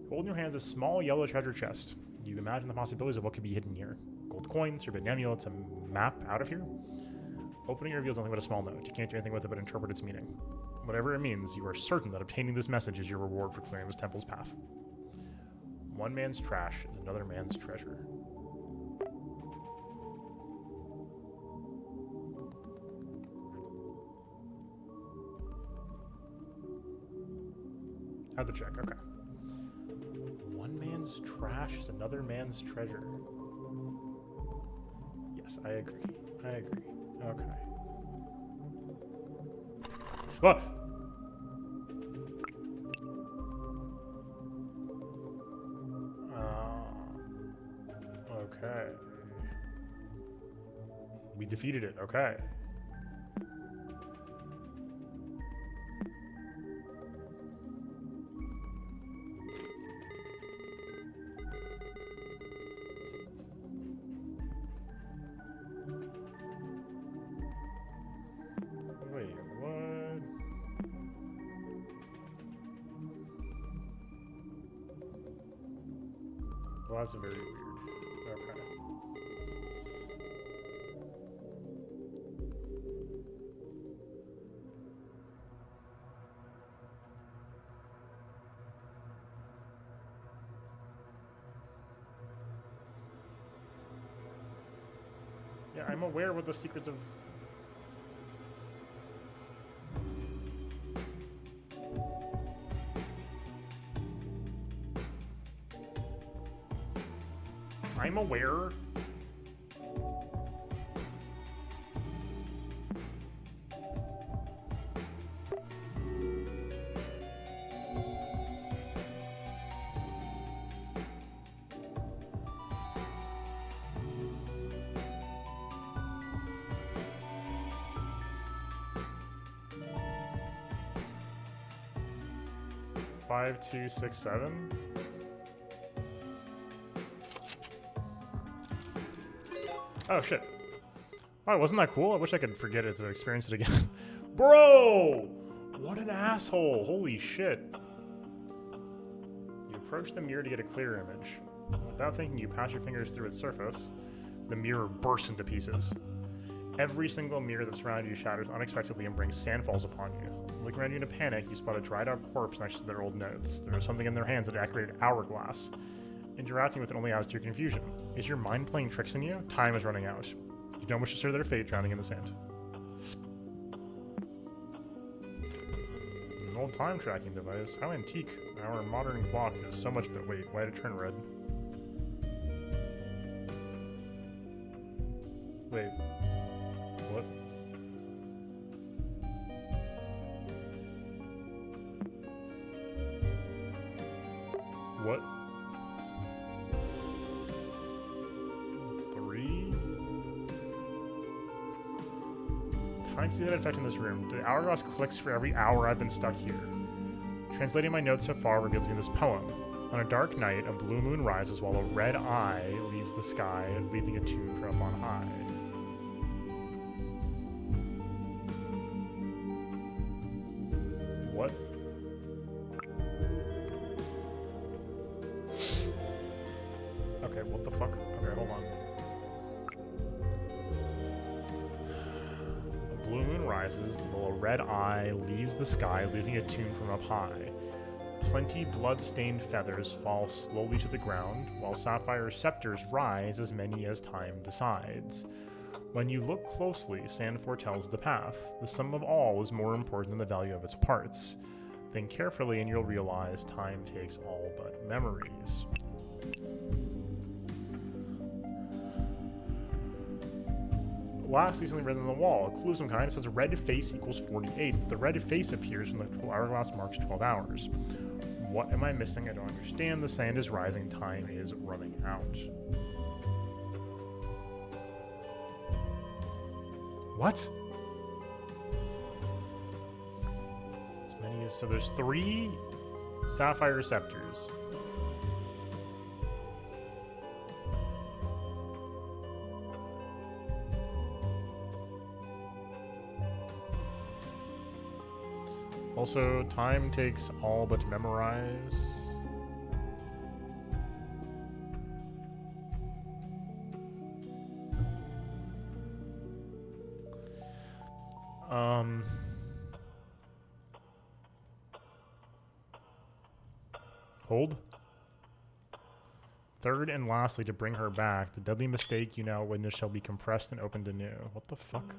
Hold in your hands a small yellow treasure chest. You imagine the possibilities of what could be hidden here. Gold coins, forbidden amulets, a map out of here. Opening it reveals nothing but a small note. You can't do anything with it but interpret its meaning. Whatever it means, you are certain that obtaining this message is your reward for clearing this temple's path. One man's trash is another man's treasure. Had to check, okay. One man's trash is another man's treasure. Yes, I agree. Okay. What? Okay. We defeated it. Okay. that's very weird. Okay. Yeah, I'm aware what the secrets of... I'm aware. Five, 2, 6, 7. Oh shit. Oh, wasn't that cool? I wish I could forget it to experience it again. Bro! What an asshole. Holy shit. You approach the mirror to get a clear image. Without thinking, you pass your fingers through its surface. The mirror bursts into pieces. Every single mirror that surrounds you shatters unexpectedly and brings sandfalls upon you. Looking around you in a panic, you spot a dried-out corpse next to their old notes. There was something in their hands that activated hourglass. Interacting with it only adds to your confusion. Is your mind playing tricks on you? Time is running out. You don't wish to share their fate drowning in the sand. An old time tracking device. How antique. Our modern clock is so much... But wait, why did it turn red? Wait. What? What? 3? Time to see that effect in this room. The hourglass clicks for every hour I've been stuck here. Translating my notes so far reveals me this poem. On a dark night, a blue moon rises while a red eye leaves the sky, leaving a tune from up on high. What? Okay, what the fuck? Okay, hold on. A blue moon rises, while a red eye leaves the sky, leaving a tune from up high. Plenty blood-stained feathers fall slowly to the ground, while sapphire scepters rise as many as time decides. When you look closely, sand foretells the path. The sum of all is more important than the value of its parts. Think carefully and you'll realize time takes all but memories. Wax recently written on the wall. A clue of some kind. It says red face equals 48. The red face appears when the hourglass marks 12 hours. What am I missing? I don't understand. The sand is rising. Time is running out. What? As many as... So there's 3 sapphire receptors. Also, time takes all but memorize. Hold. Third and lastly, to bring her back, the deadly mistake you now witness shall be compressed and opened anew. What the fuck?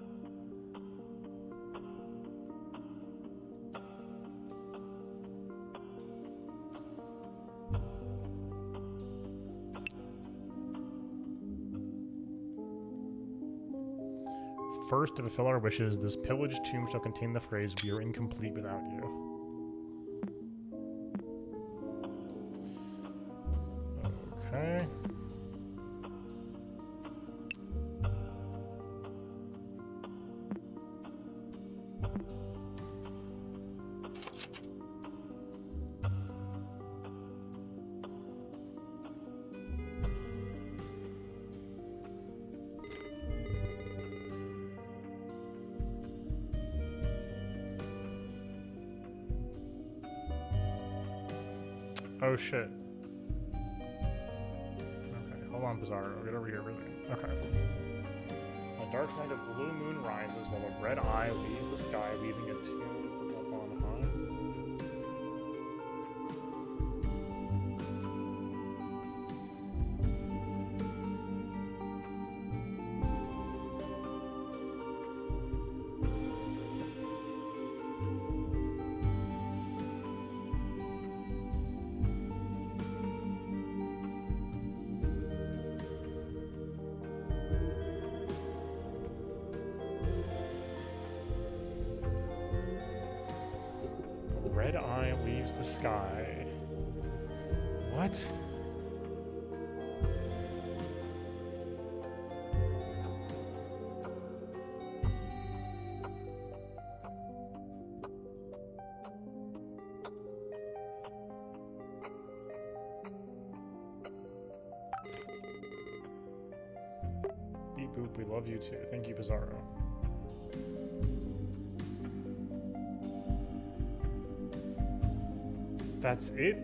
First, to fulfill our wishes, this pillaged tomb shall contain the phrase, "We are incomplete without you." Okay. Oh shit. on, Bizarro. Get over here, really. Okay. A dark night of blue moon rises while a red eye leaves the sky, leaving a tune up on high. Red eye leaves the sky. What? Beep boop, we love you too. Thank you, Bizarro. That's it?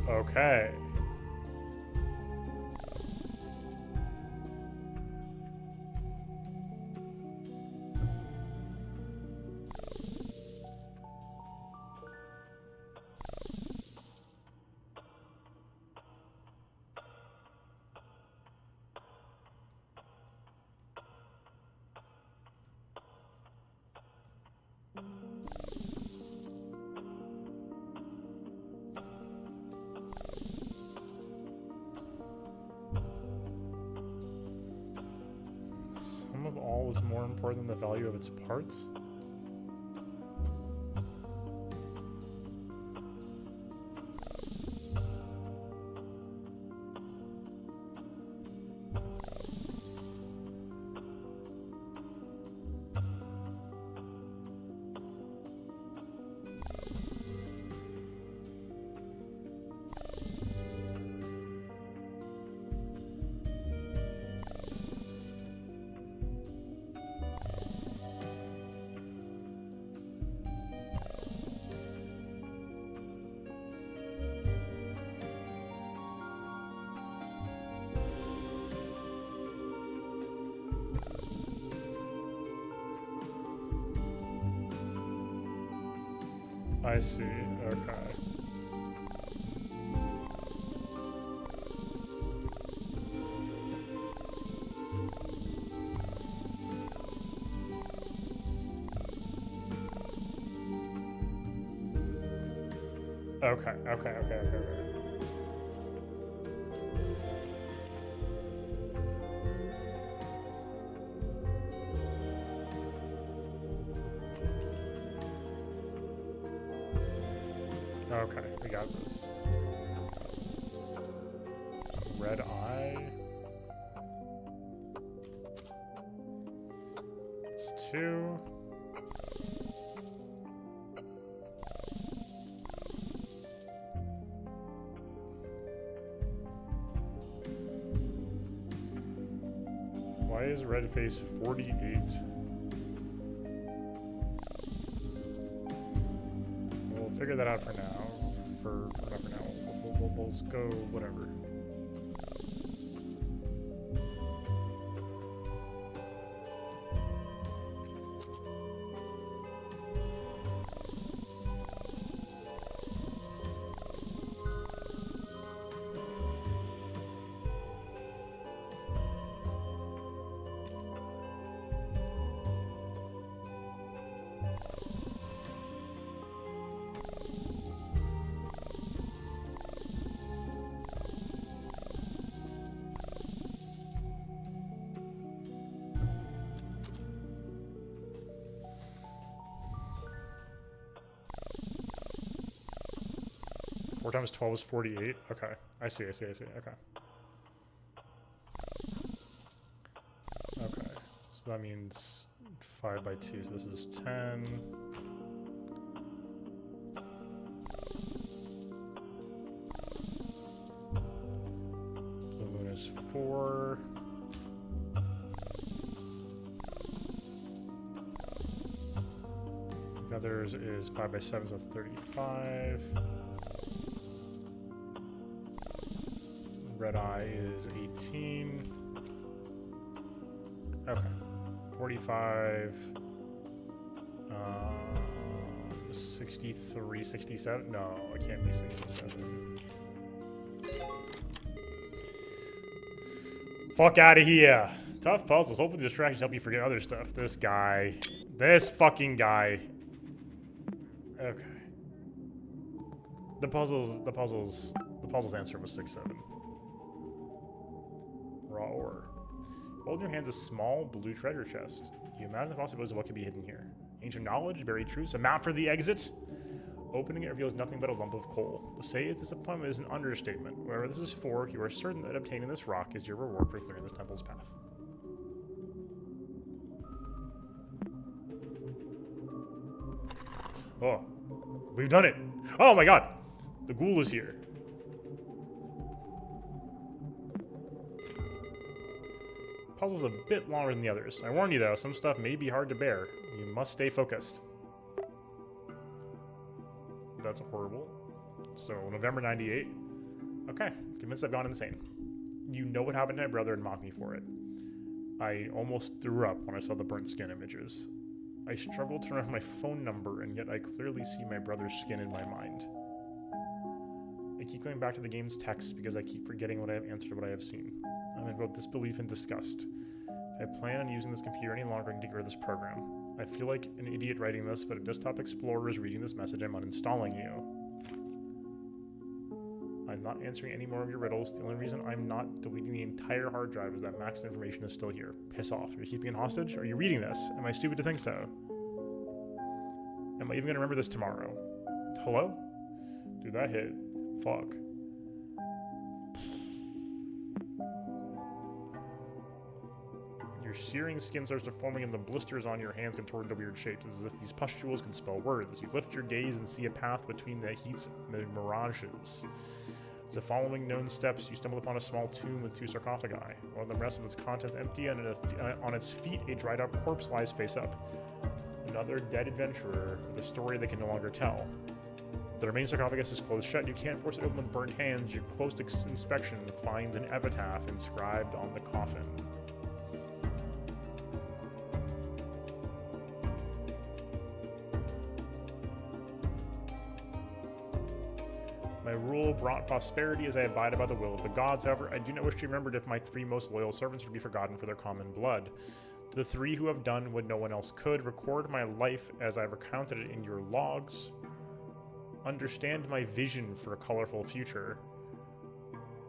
Okay. Sum of all is more important than the value of its parts? I see, okay. Okay. Okay, we got this. Red eye. It's 2. Why is red face 48? We'll figure that out for now. Not for now. We'll just go whatever. times 12 is 48. Okay. I see. Okay. Okay. So that means 5 by 2. So this is 10. Blue moon is 4. Feathers is 5 by 7, so that's 35. Red eye is 18. Okay. 45. 63, 67? No, it can't be 67. Fuck out of here. Tough puzzles. Hopefully the distractions help you forget other stuff. This guy. This fucking guy. Okay. The puzzle's answer was 6, 7. Raw ore. Hold in your hands a small blue treasure chest. You imagine the possibilities of what could be hidden here. Ancient knowledge, buried truths, a map for the exit. Opening it reveals nothing but a lump of coal. To say its disappointment is an understatement. Whatever this is for, you are certain that obtaining this rock is your reward for clearing this temple's path. Oh, we've done it. Oh my god. The ghoul is here. Puzzle's a bit longer than the others. I warn you though, some stuff may be hard to bear. You must stay focused. That's horrible. So, November 98. Okay, convinced I've gone insane. You know what happened to my brother and mocked me for it. I almost threw up when I saw the burnt skin images. I struggled to remember my phone number, and yet I clearly see my brother's skin in my mind. I keep going back to the game's text because I keep forgetting what I have answered to what I have seen. I'm in both disbelief and disgust. If I plan on using this computer any longer, I need to get rid of this program. I feel like an idiot writing this, but if Desktop Explorer is reading this message, I'm uninstalling you. I'm not answering any more of your riddles. The only reason I'm not deleting the entire hard drive is that Max's information is still here. Piss off. Are you keeping it hostage? Are you reading this? Am I stupid to think so? Am I even going to remember this tomorrow? Hello? Dude, that hit. Fuck. Your searing skin starts deforming and the blisters on your hands contort into weird shapes. It's as if these pustules can spell words. You lift your gaze and see a path between the heats and the mirages. As the following known steps, you stumble upon a small tomb with 2 sarcophagi. While the rest of its contents empty, and on its feet, a dried-up corpse lies face up. Another dead adventurer with a story they can no longer tell. The remaining sarcophagus is closed shut. You can't force it open with burnt hands. Your close inspection finds an epitaph inscribed on the coffin. My rule brought prosperity as I abided by the will of the gods. However, I do not wish to be remembered if my 3 most loyal servants would be forgotten for their common blood. To the 3 who have done what no one else could, record my life as I recounted it in your logs. Understand my vision for a colorful future.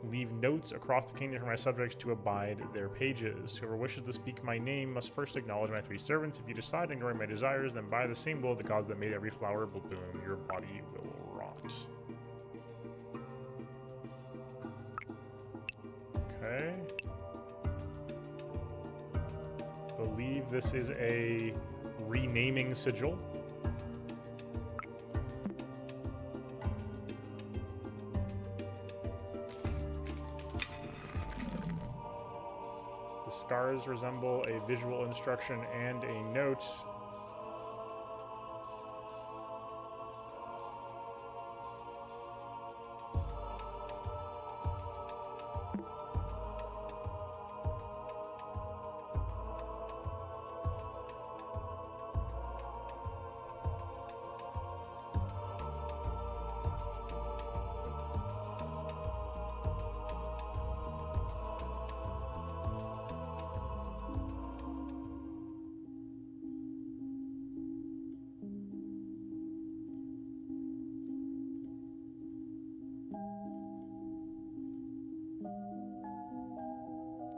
Leave notes across the kingdom for my subjects to abide their pages. Whoever wishes to speak my name must first acknowledge my 3 servants. If you decide to ignore my desires, then by the same will of the gods that made every flower will bloom, your body will rot. Okay. Believe this is a renaming sigil. The scars resemble a visual instruction and a note.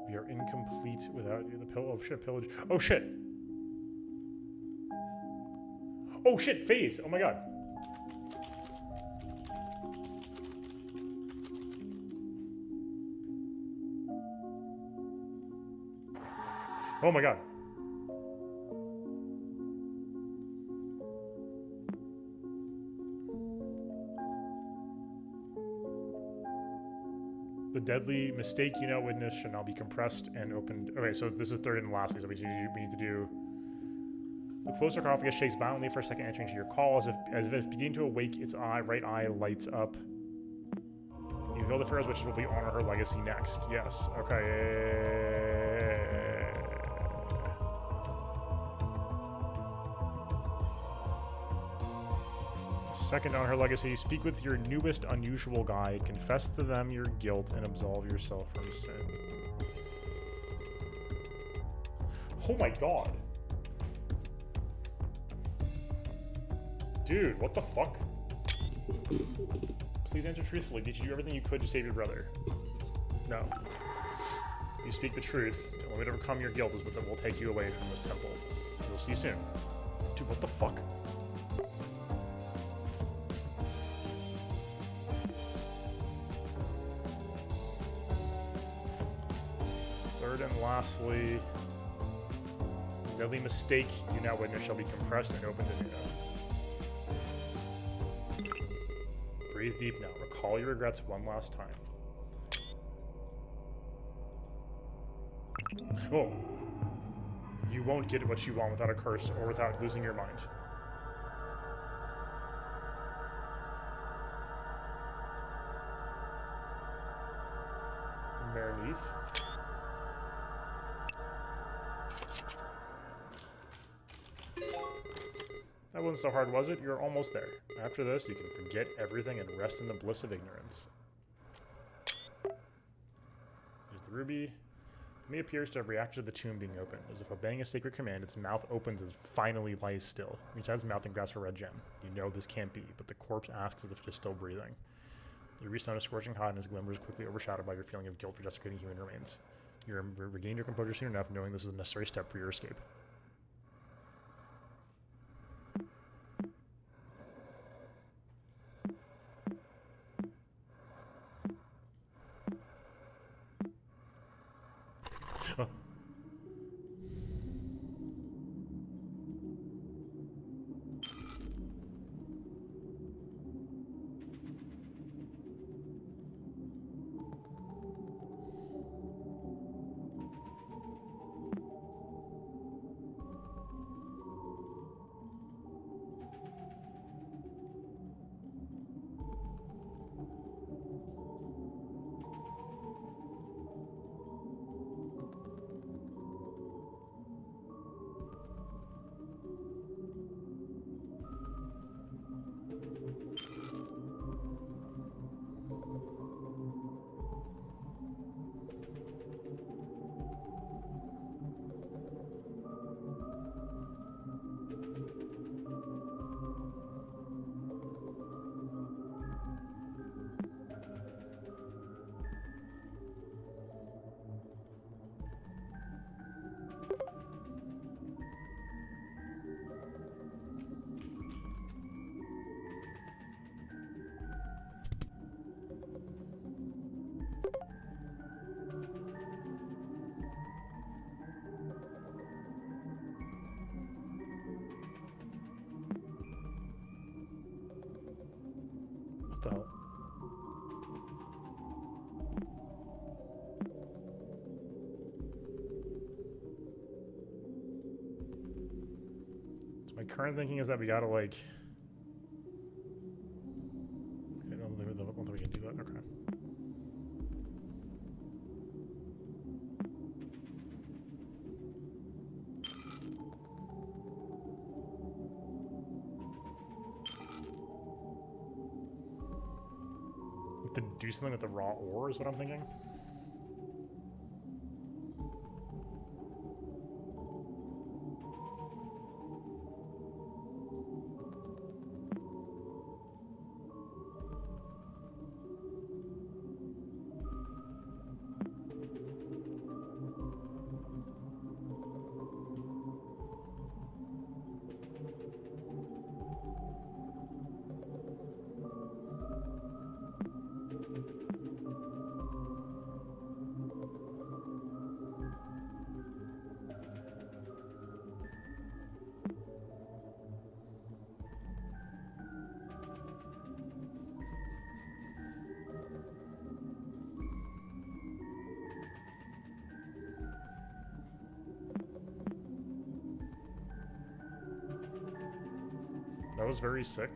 We are incomplete without you. The pillow. Oh shit, pillage. Oh shit. Oh shit, phase. Oh my god. Oh my god. The deadly mistake you now witness should now be compressed and opened. Okay, so this is third and lastly, so we need to do. The closed sarcophagus shakes violently for a second, answering to your call. As if it's beginning to awake, its right eye lights up. You feel the Pharaoh's wishes will be honor her legacy next. Yes. Okay. Second on her legacy, speak with your newest unusual guide, confess to them your guilt, and absolve yourself from sin. Oh my god. Dude, what the fuck? Please answer truthfully. Did you do everything you could to save your brother? No. You speak the truth. The only way to overcome your guilt is what will take you away from this temple. We'll see you soon. Dude, what the fuck? Third and lastly, the deadly mistake you now witness shall be compressed and opened anew. Breathe deep now. Recall your regrets one last time. Oh. You won't get what you want without a curse or without losing your mind. Mareneath. That wasn't so hard, was it? You're almost there. After this, you can forget everything and rest in the bliss of ignorance. Here's the ruby. It may appears to have reacted to the tomb being opened. As if obeying a sacred command, its mouth opens as finally lies still. Reach out its mouth and grasp a red gem. You know this can't be, but the corpse asks as if it is still breathing. The ruby stone is scorching hot and its glimmer is quickly overshadowed by your feeling of guilt for desecrating human remains. You regain your composure soon enough, knowing this is a necessary step for your escape. What the hell? So my current thinking is that we gotta like... I don't think we can do that. Okay. To do something with the raw ore is what I'm thinking. That was very sick.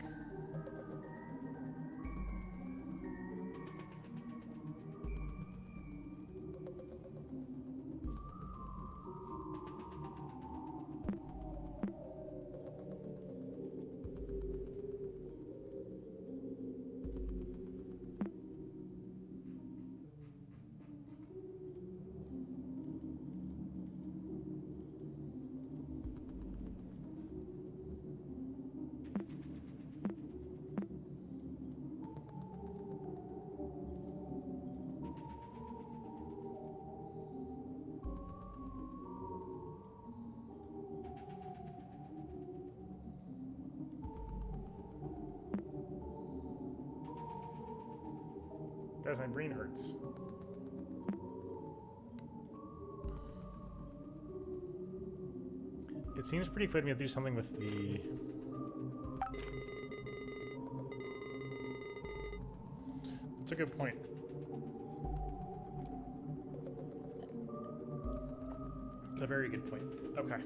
Guys, my brain hurts. It seems pretty clear to me to do something with the... That's a good point. It's a very good point. Okay.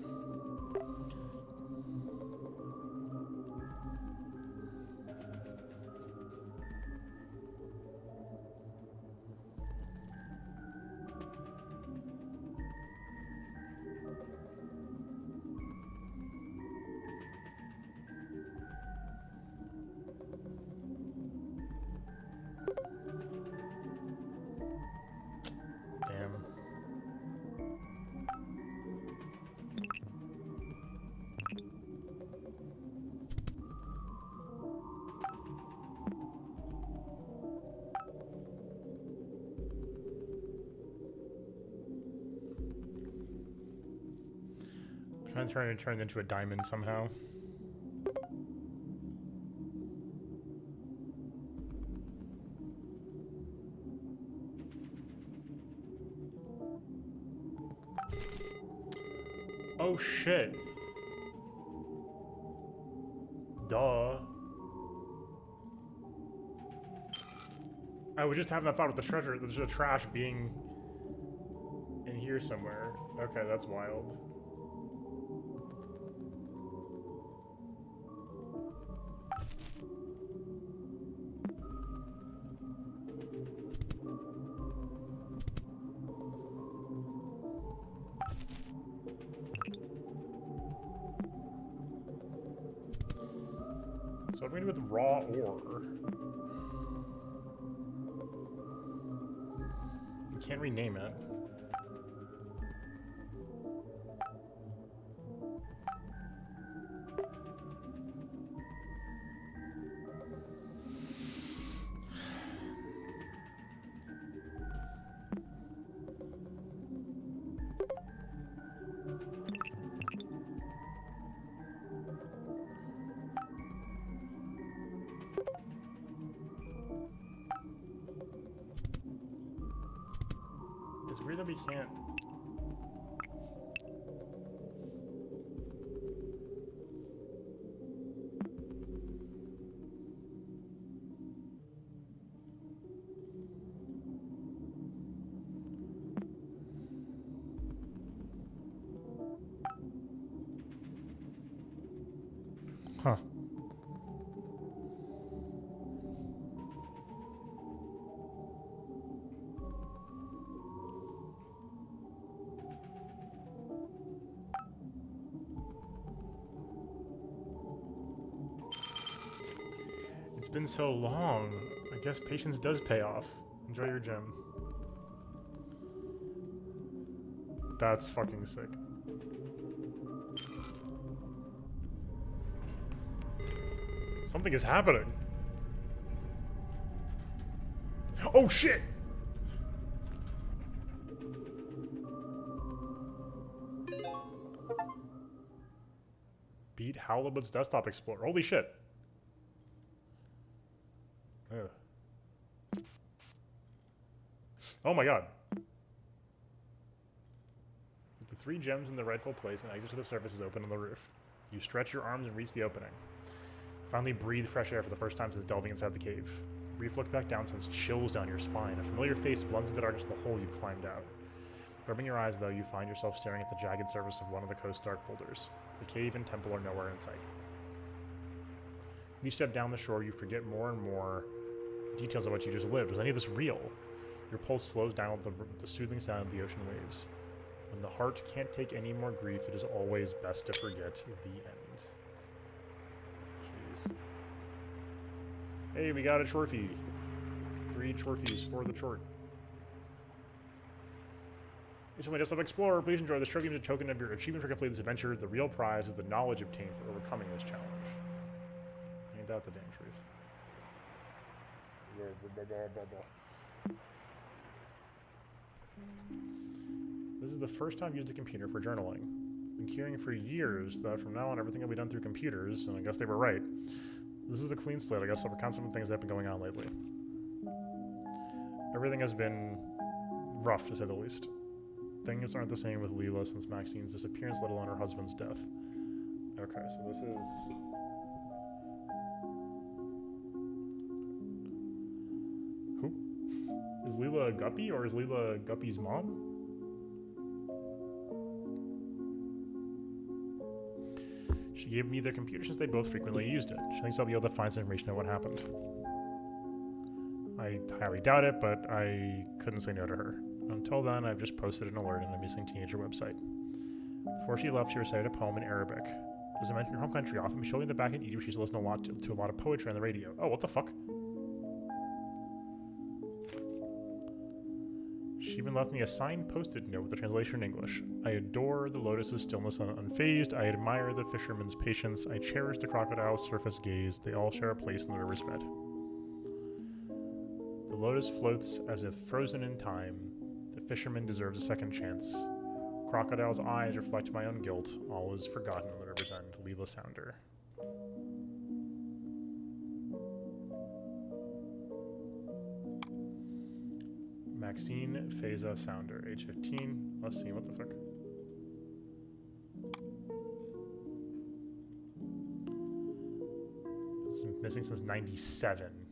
I'm trying to turn it into a diamond somehow. Oh shit. Duh. I was just having that thought with the treasure, the trash being in here somewhere. Okay, that's wild. So what do we do with raw ore? We can't rename it. It's weird that we can't. Huh. It's been so long. I guess patience does pay off. Enjoy your gem. That's fucking sick. Something is happening. Oh shit! Beat Howlwood's Desktop Explorer. Holy shit. Ugh. Oh my god. With the 3 gems in the rightful place, an exit to the surface is open on the roof. You stretch your arms and reach the opening. Finally breathe fresh air for the first time since delving inside the cave. Brief look back down sends chills down your spine. A familiar face blends in the darkness of the hole you've climbed out. Rubbing your eyes, though, you find yourself staring at the jagged surface of one of the coast's dark boulders. The cave and temple are nowhere in sight. you step down the shore, you forget more and more details of what you just lived. Was any of this real? Your pulse slows down with the soothing sound of the ocean waves. When the heart can't take any more grief, it is always best to forget the end. Jeez. Hey, we got a trophy. 3 trophies for the short. It's only Desktop Explorer. Please enjoy this trophy as a token of your achievement for completing this adventure. The real prize is the knowledge obtained for overcoming this challenge. Ain't that the damn truth? This is the first time I've used a computer for journaling. I've been hearing for years that from now on everything will be done through computers, and I guess they were right. This is a clean slate. I guess I'll recount some things that have been going on lately. Everything has been rough, to say the least. Things aren't the same with Leela since Maxine's disappearance, let alone her husband's death. Okay, so this is... Who? Is Leela a Guppy, or is Leela Guppy's mom? She gave me their computer since they both frequently used it. She thinks I'll be able to find some information on what happened. I highly doubt it, but I couldn't say no to her. Until then, I've just posted an alert on a missing teenager website. Before she left, she recited a poem in Arabic. As I mentioned her home country often, but showing the back in Egypt, she's listened to a lot of poetry on the radio. Oh, what the fuck? She even left me a signed post-it note with the translation in English. I adore the lotus's stillness unfazed. I admire the fisherman's patience. I cherish the crocodile's surface gaze. They all share a place in the river's bed. The lotus floats as if frozen in time. The fisherman deserves a second chance. Crocodile's eyes reflect my own guilt. All is forgotten on the river's end. Leela Sounder. Maxine Feza Sounder, age 15. Let's see, what the fuck? This is missing since 97.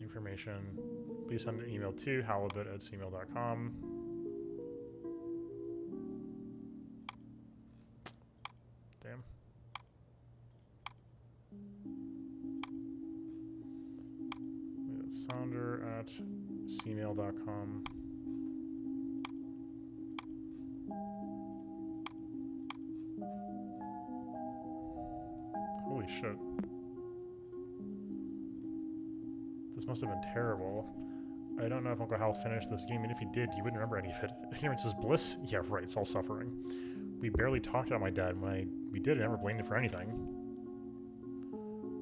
Information. Please send an email to halibut@gmail.com. Damn. Sounder@cmail.com. Holy shit. This must have been terrible. I don't know if Uncle Hal finished this game, and if he did, you wouldn't remember any of it. Ignorance is bliss? Yeah, right, it's all suffering. We barely talked about my dad. When we did, I never blamed him for anything.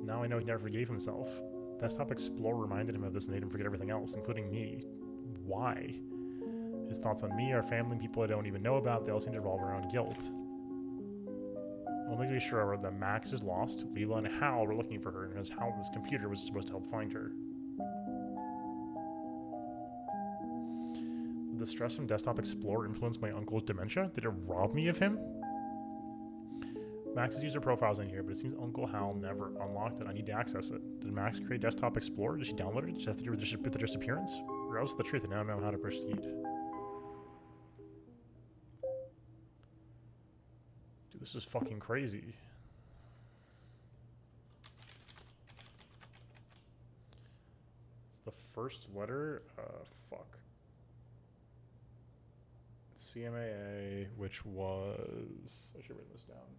Now I know he never forgave himself. Desktop Explorer reminded him of this and made him forget everything else, including me. Why? His thoughts on me, our family, people I don't even know about, they all seem to revolve around guilt. Only to be sure that Max is lost, Leela and Hal were looking for her, and as Hal, this computer was supposed to help find her. Did the stress from Desktop Explorer influence my uncle's dementia? Did it rob me of him? Max's user profile's in here, but it seems Uncle Hal never unlocked it. I need to access it. Did Max create Desktop Explorer? Did she download it? Did she have to do with the disappearance? Or else the truth, I now know how to proceed. Dude, this is fucking crazy. It's the first letter? Fuck. CMAA, which was... I should write this down.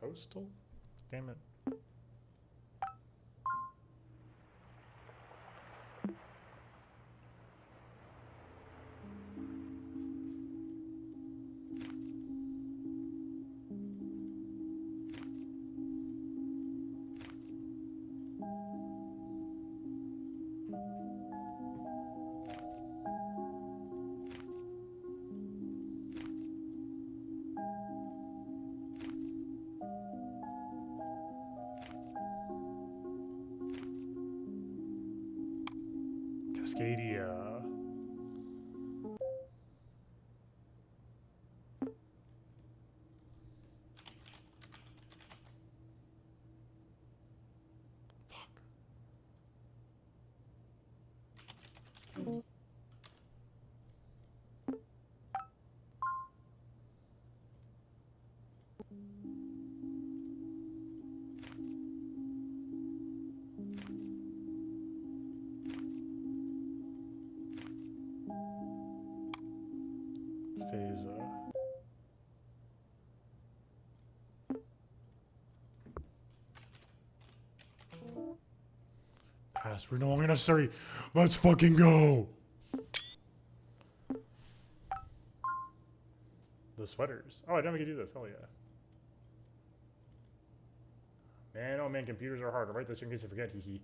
Coastal? Damn it. Cascadia. Fuck. Phasa. Password no longer necessary. Let's fucking go. The sweaters. Oh, I didn't know we could do this. Hell yeah. Man, oh man, computers are hard. I'll write this in case I forget. Hee.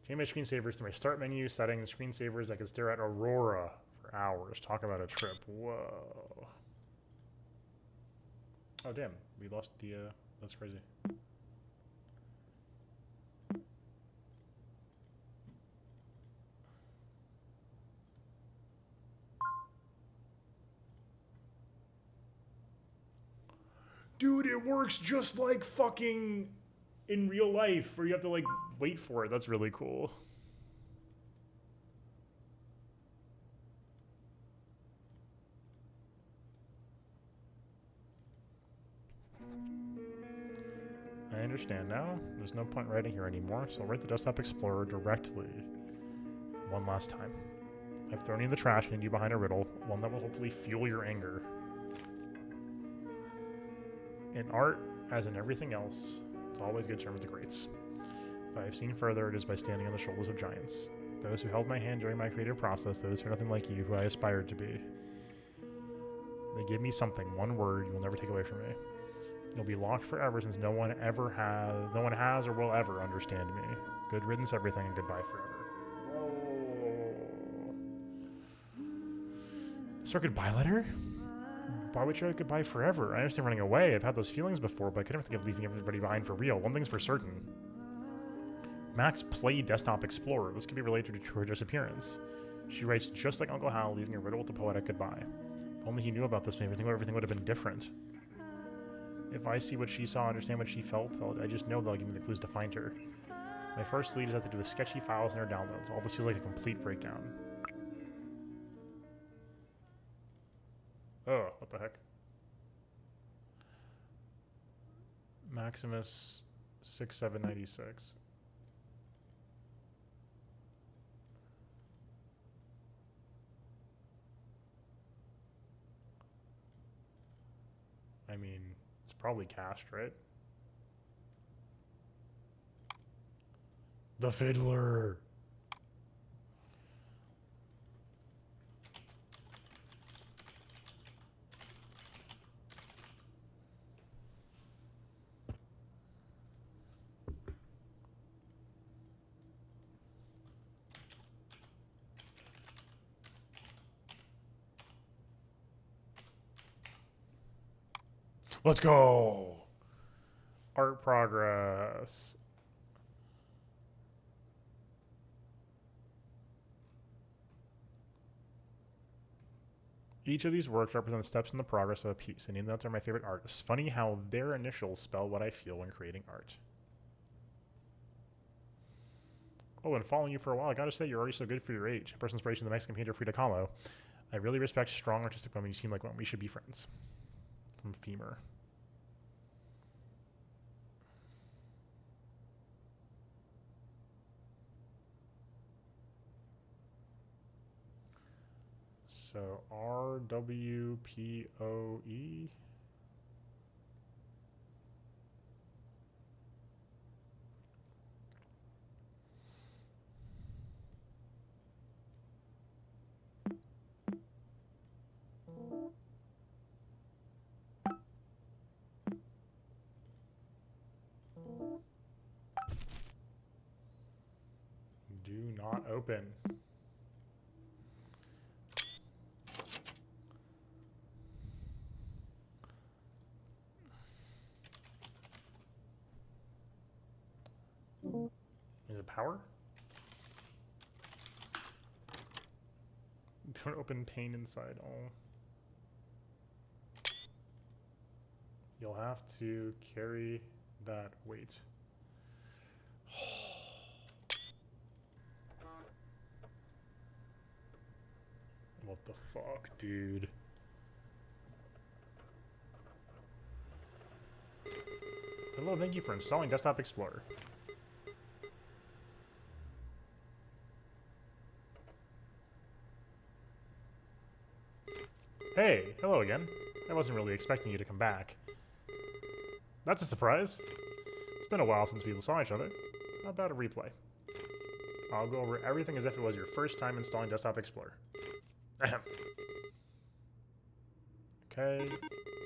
Change my screensavers to my start menu, settings, screensavers. I can stare at Aurora for hours. Talk about a trip. Whoa. Oh damn, we lost the, that's crazy. Dude, it works just like fucking in real life, where you have to like wait for it. That's really cool. I understand now. There's no point writing here anymore, so I'll write the Desktop Explorer directly. One last time. I've thrown you in the trash and hid you behind a riddle, one that will hopefully fuel your anger. In art, as in everything else, it's always good to turn with the greats. If I have seen further, it is by standing on the shoulders of giants. Those who held my hand during my creative process, those who are nothing like you, who I aspired to be. They give me something, one word you will never take away from me. You'll be locked forever since no one has or will ever understand me. Good riddance everything and goodbye forever. Whoa. Is there a goodbye letter? Why would you write goodbye forever? I understand running away. I've had those feelings before, but I couldn't think of leaving everybody behind for real. One thing's for certain. Max played Desktop Explorer. This could be related to her disappearance. She writes just like Uncle Hal, leaving a riddle with a poetic goodbye. If only he knew about this, maybe everything would have been different. If I see what she saw, understand what she felt, I just know they'll give me the clues to find her. My first lead has to do with sketchy files and her downloads. All this feels like a complete breakdown. Oh, what the heck? Maximus 6796. I mean, it's probably cached, right? The Fiddler! Let's go! Art progress. Each of these works represents steps in the progress of a piece, and even though they're my favorite artists. Funny how their initials spell what I feel when creating art. Oh, and following you for a while, I gotta say, you're already so good for your age. A person's inspiration, the Mexican painter Frida Kahlo. I really respect strong artistic women. You seem like one. We should be friends. From Femur. So RWPOE. Do not open. Is it power? Don't open pain inside. Oh. You'll have to carry that weight. What the fuck, dude? Hello, thank you for installing Desktop Explorer. Hey, hello again. I wasn't really expecting you to come back. That's a surprise. It's been a while since we saw each other. How about a replay? I'll go over everything as if it was your first time installing Desktop Explorer. Ahem. Okay.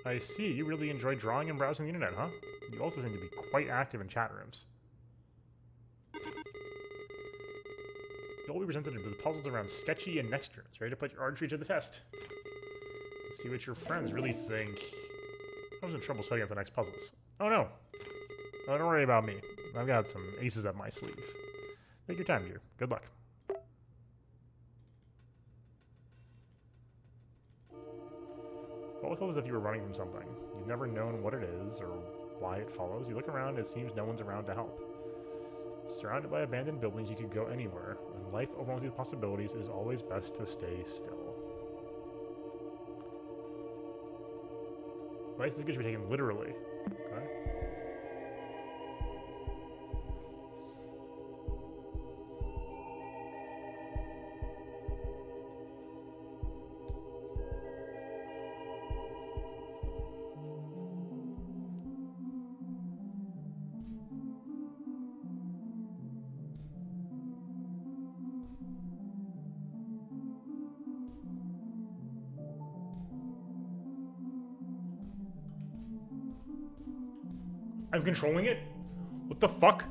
I see, you really enjoy drawing and browsing the internet, huh? You also seem to be quite active in chat rooms. You'll be presented with puzzles around Sketchy and Nextrooms, ready to put your artistry to the test. Let's see what your friends really think. I was in trouble setting up the next puzzles. Oh no! Oh, don't worry about me. I've got some aces up my sleeve. Take your time, dear. Good luck. It always feels as if you were running from something. You've never known what it is or why it follows. You look around, it seems no one's around to help. Surrounded by abandoned buildings, you could go anywhere. When life overwhelms you with possibilities, it is always best to stay still. Advice is good to be taken literally. Okay. I'm controlling it? What the fuck?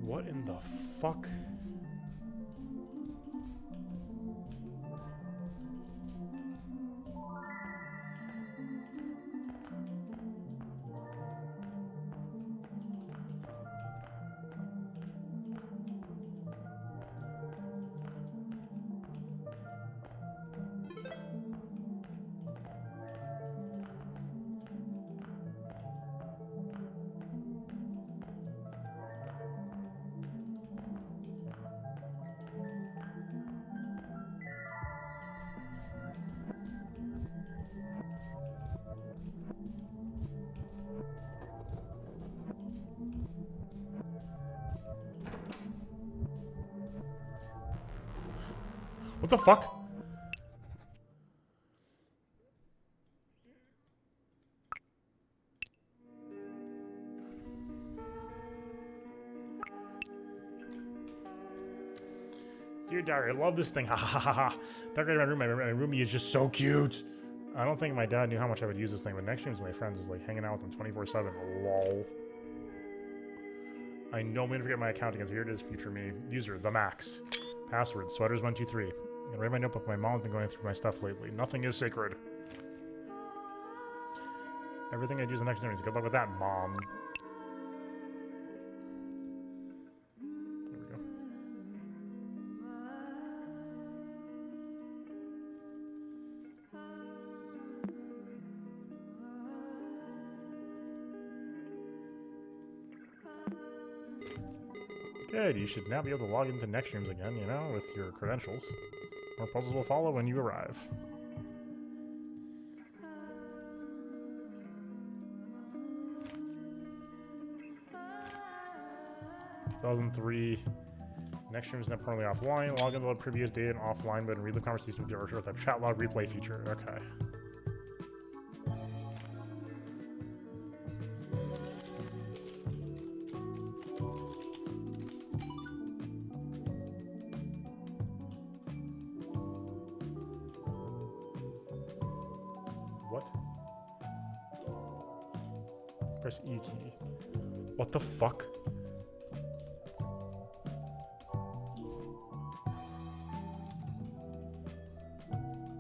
What in the fuck? What the fuck? Dear Diary, I love this thing. Ha ha ha ha. Decorating my room. My roomie is just so cute. I don't think my dad knew how much I would use this thing, but next streams with my friends is like hanging out with them 24/7. Lol. I know I'm gonna forget my account again, so here it is, future me. User, the max. Password, sweaters123. I'm gonna write my notebook. My mom's been going through my stuff lately. Nothing is sacred. Everything I do is the next stream. Good luck with that, Mom. There we go. Good, you should now be able to log into next streams again, you know, with your credentials. More puzzles will follow when you arrive. 2003. Next stream is now permanently offline. Log into the previous data and offline, but read the conversation with the archer with a chat log replay feature. Okay. What? Press E key. What the fuck?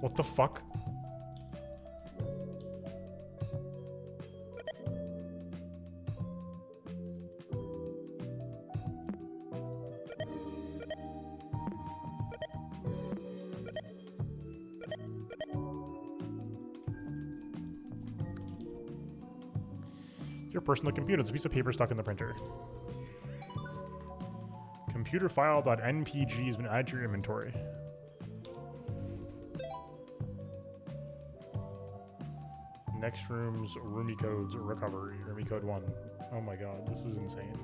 What the fuck? Your personal computer. It's a piece of paper stuck in the printer. Computer file.npg has been added to your inventory. Next room's Rumi codes recovery. Rumi code 1. Oh my god, this is insane.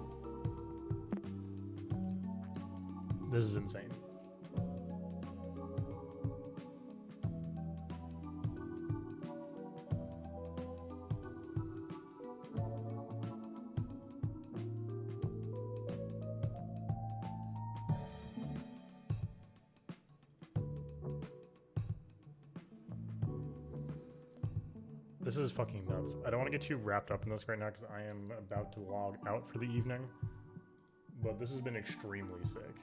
This is insane. This is fucking nuts. I don't want to get too wrapped up in this right now because I am about to log out for the evening. But this has been extremely sick.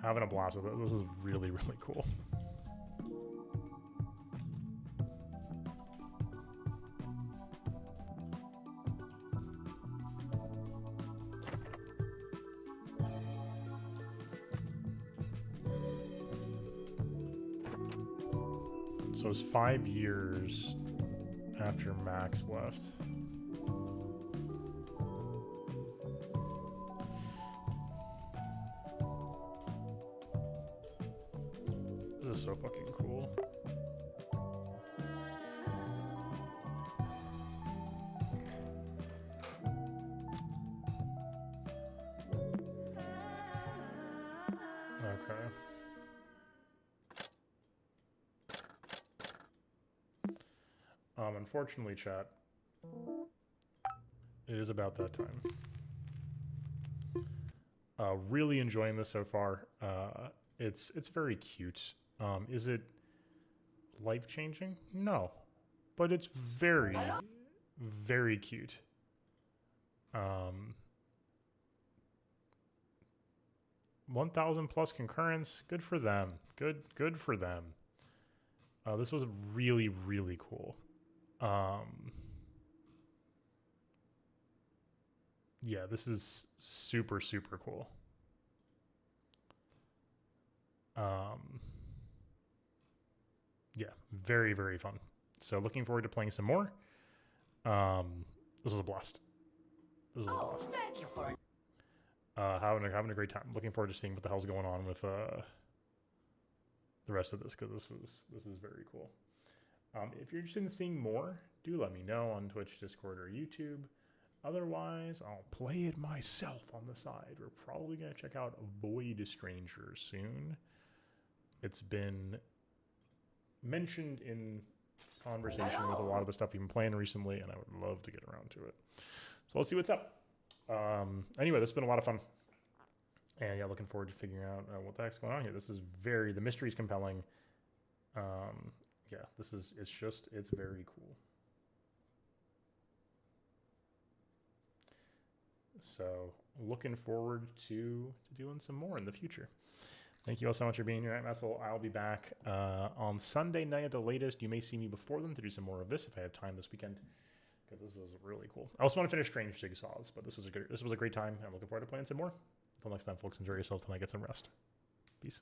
Having a blast with it. This is really, really cool. So it's 5 years after Max left. This is so fucking cool. Okay. Unfortunately, chat, it is about that time. Really enjoying this so far. It's very cute. Is it life-changing? No, but it's very, very cute. 1,000 plus concurrence. Good for them. Good for them. This was really, really cool. Yeah, this is super, super cool. Yeah, very, very fun. So looking forward to playing some more. This was a blast. This was a blast. Thank you for having a great time. Looking forward to seeing what the hell's going on with the rest of this, because this is very cool. If you're interested in seeing more, do let me know on Twitch, Discord, or YouTube. Otherwise, I'll play it myself on the side. We're probably going to check out Void Stranger soon. It's been mentioned in conversation with a lot of the stuff we've been playing recently, and I would love to get around to it. So let's see what's up. Anyway, this has been a lot of fun. And yeah, looking forward to figuring out what the heck's going on here. This is the mystery's compelling. Yeah, it's very cool. So looking forward to doing some more in the future. Thank you all so much for being here at Messel. I'll be back on Sunday night at the latest. You may see me before then to do some more of this if I have time this weekend, because this was really cool. I also want to finish Strange Jigsaws, but this was a great time. I'm looking forward to playing some more. Until next time, folks, enjoy yourselves tonight. Get some rest. Peace.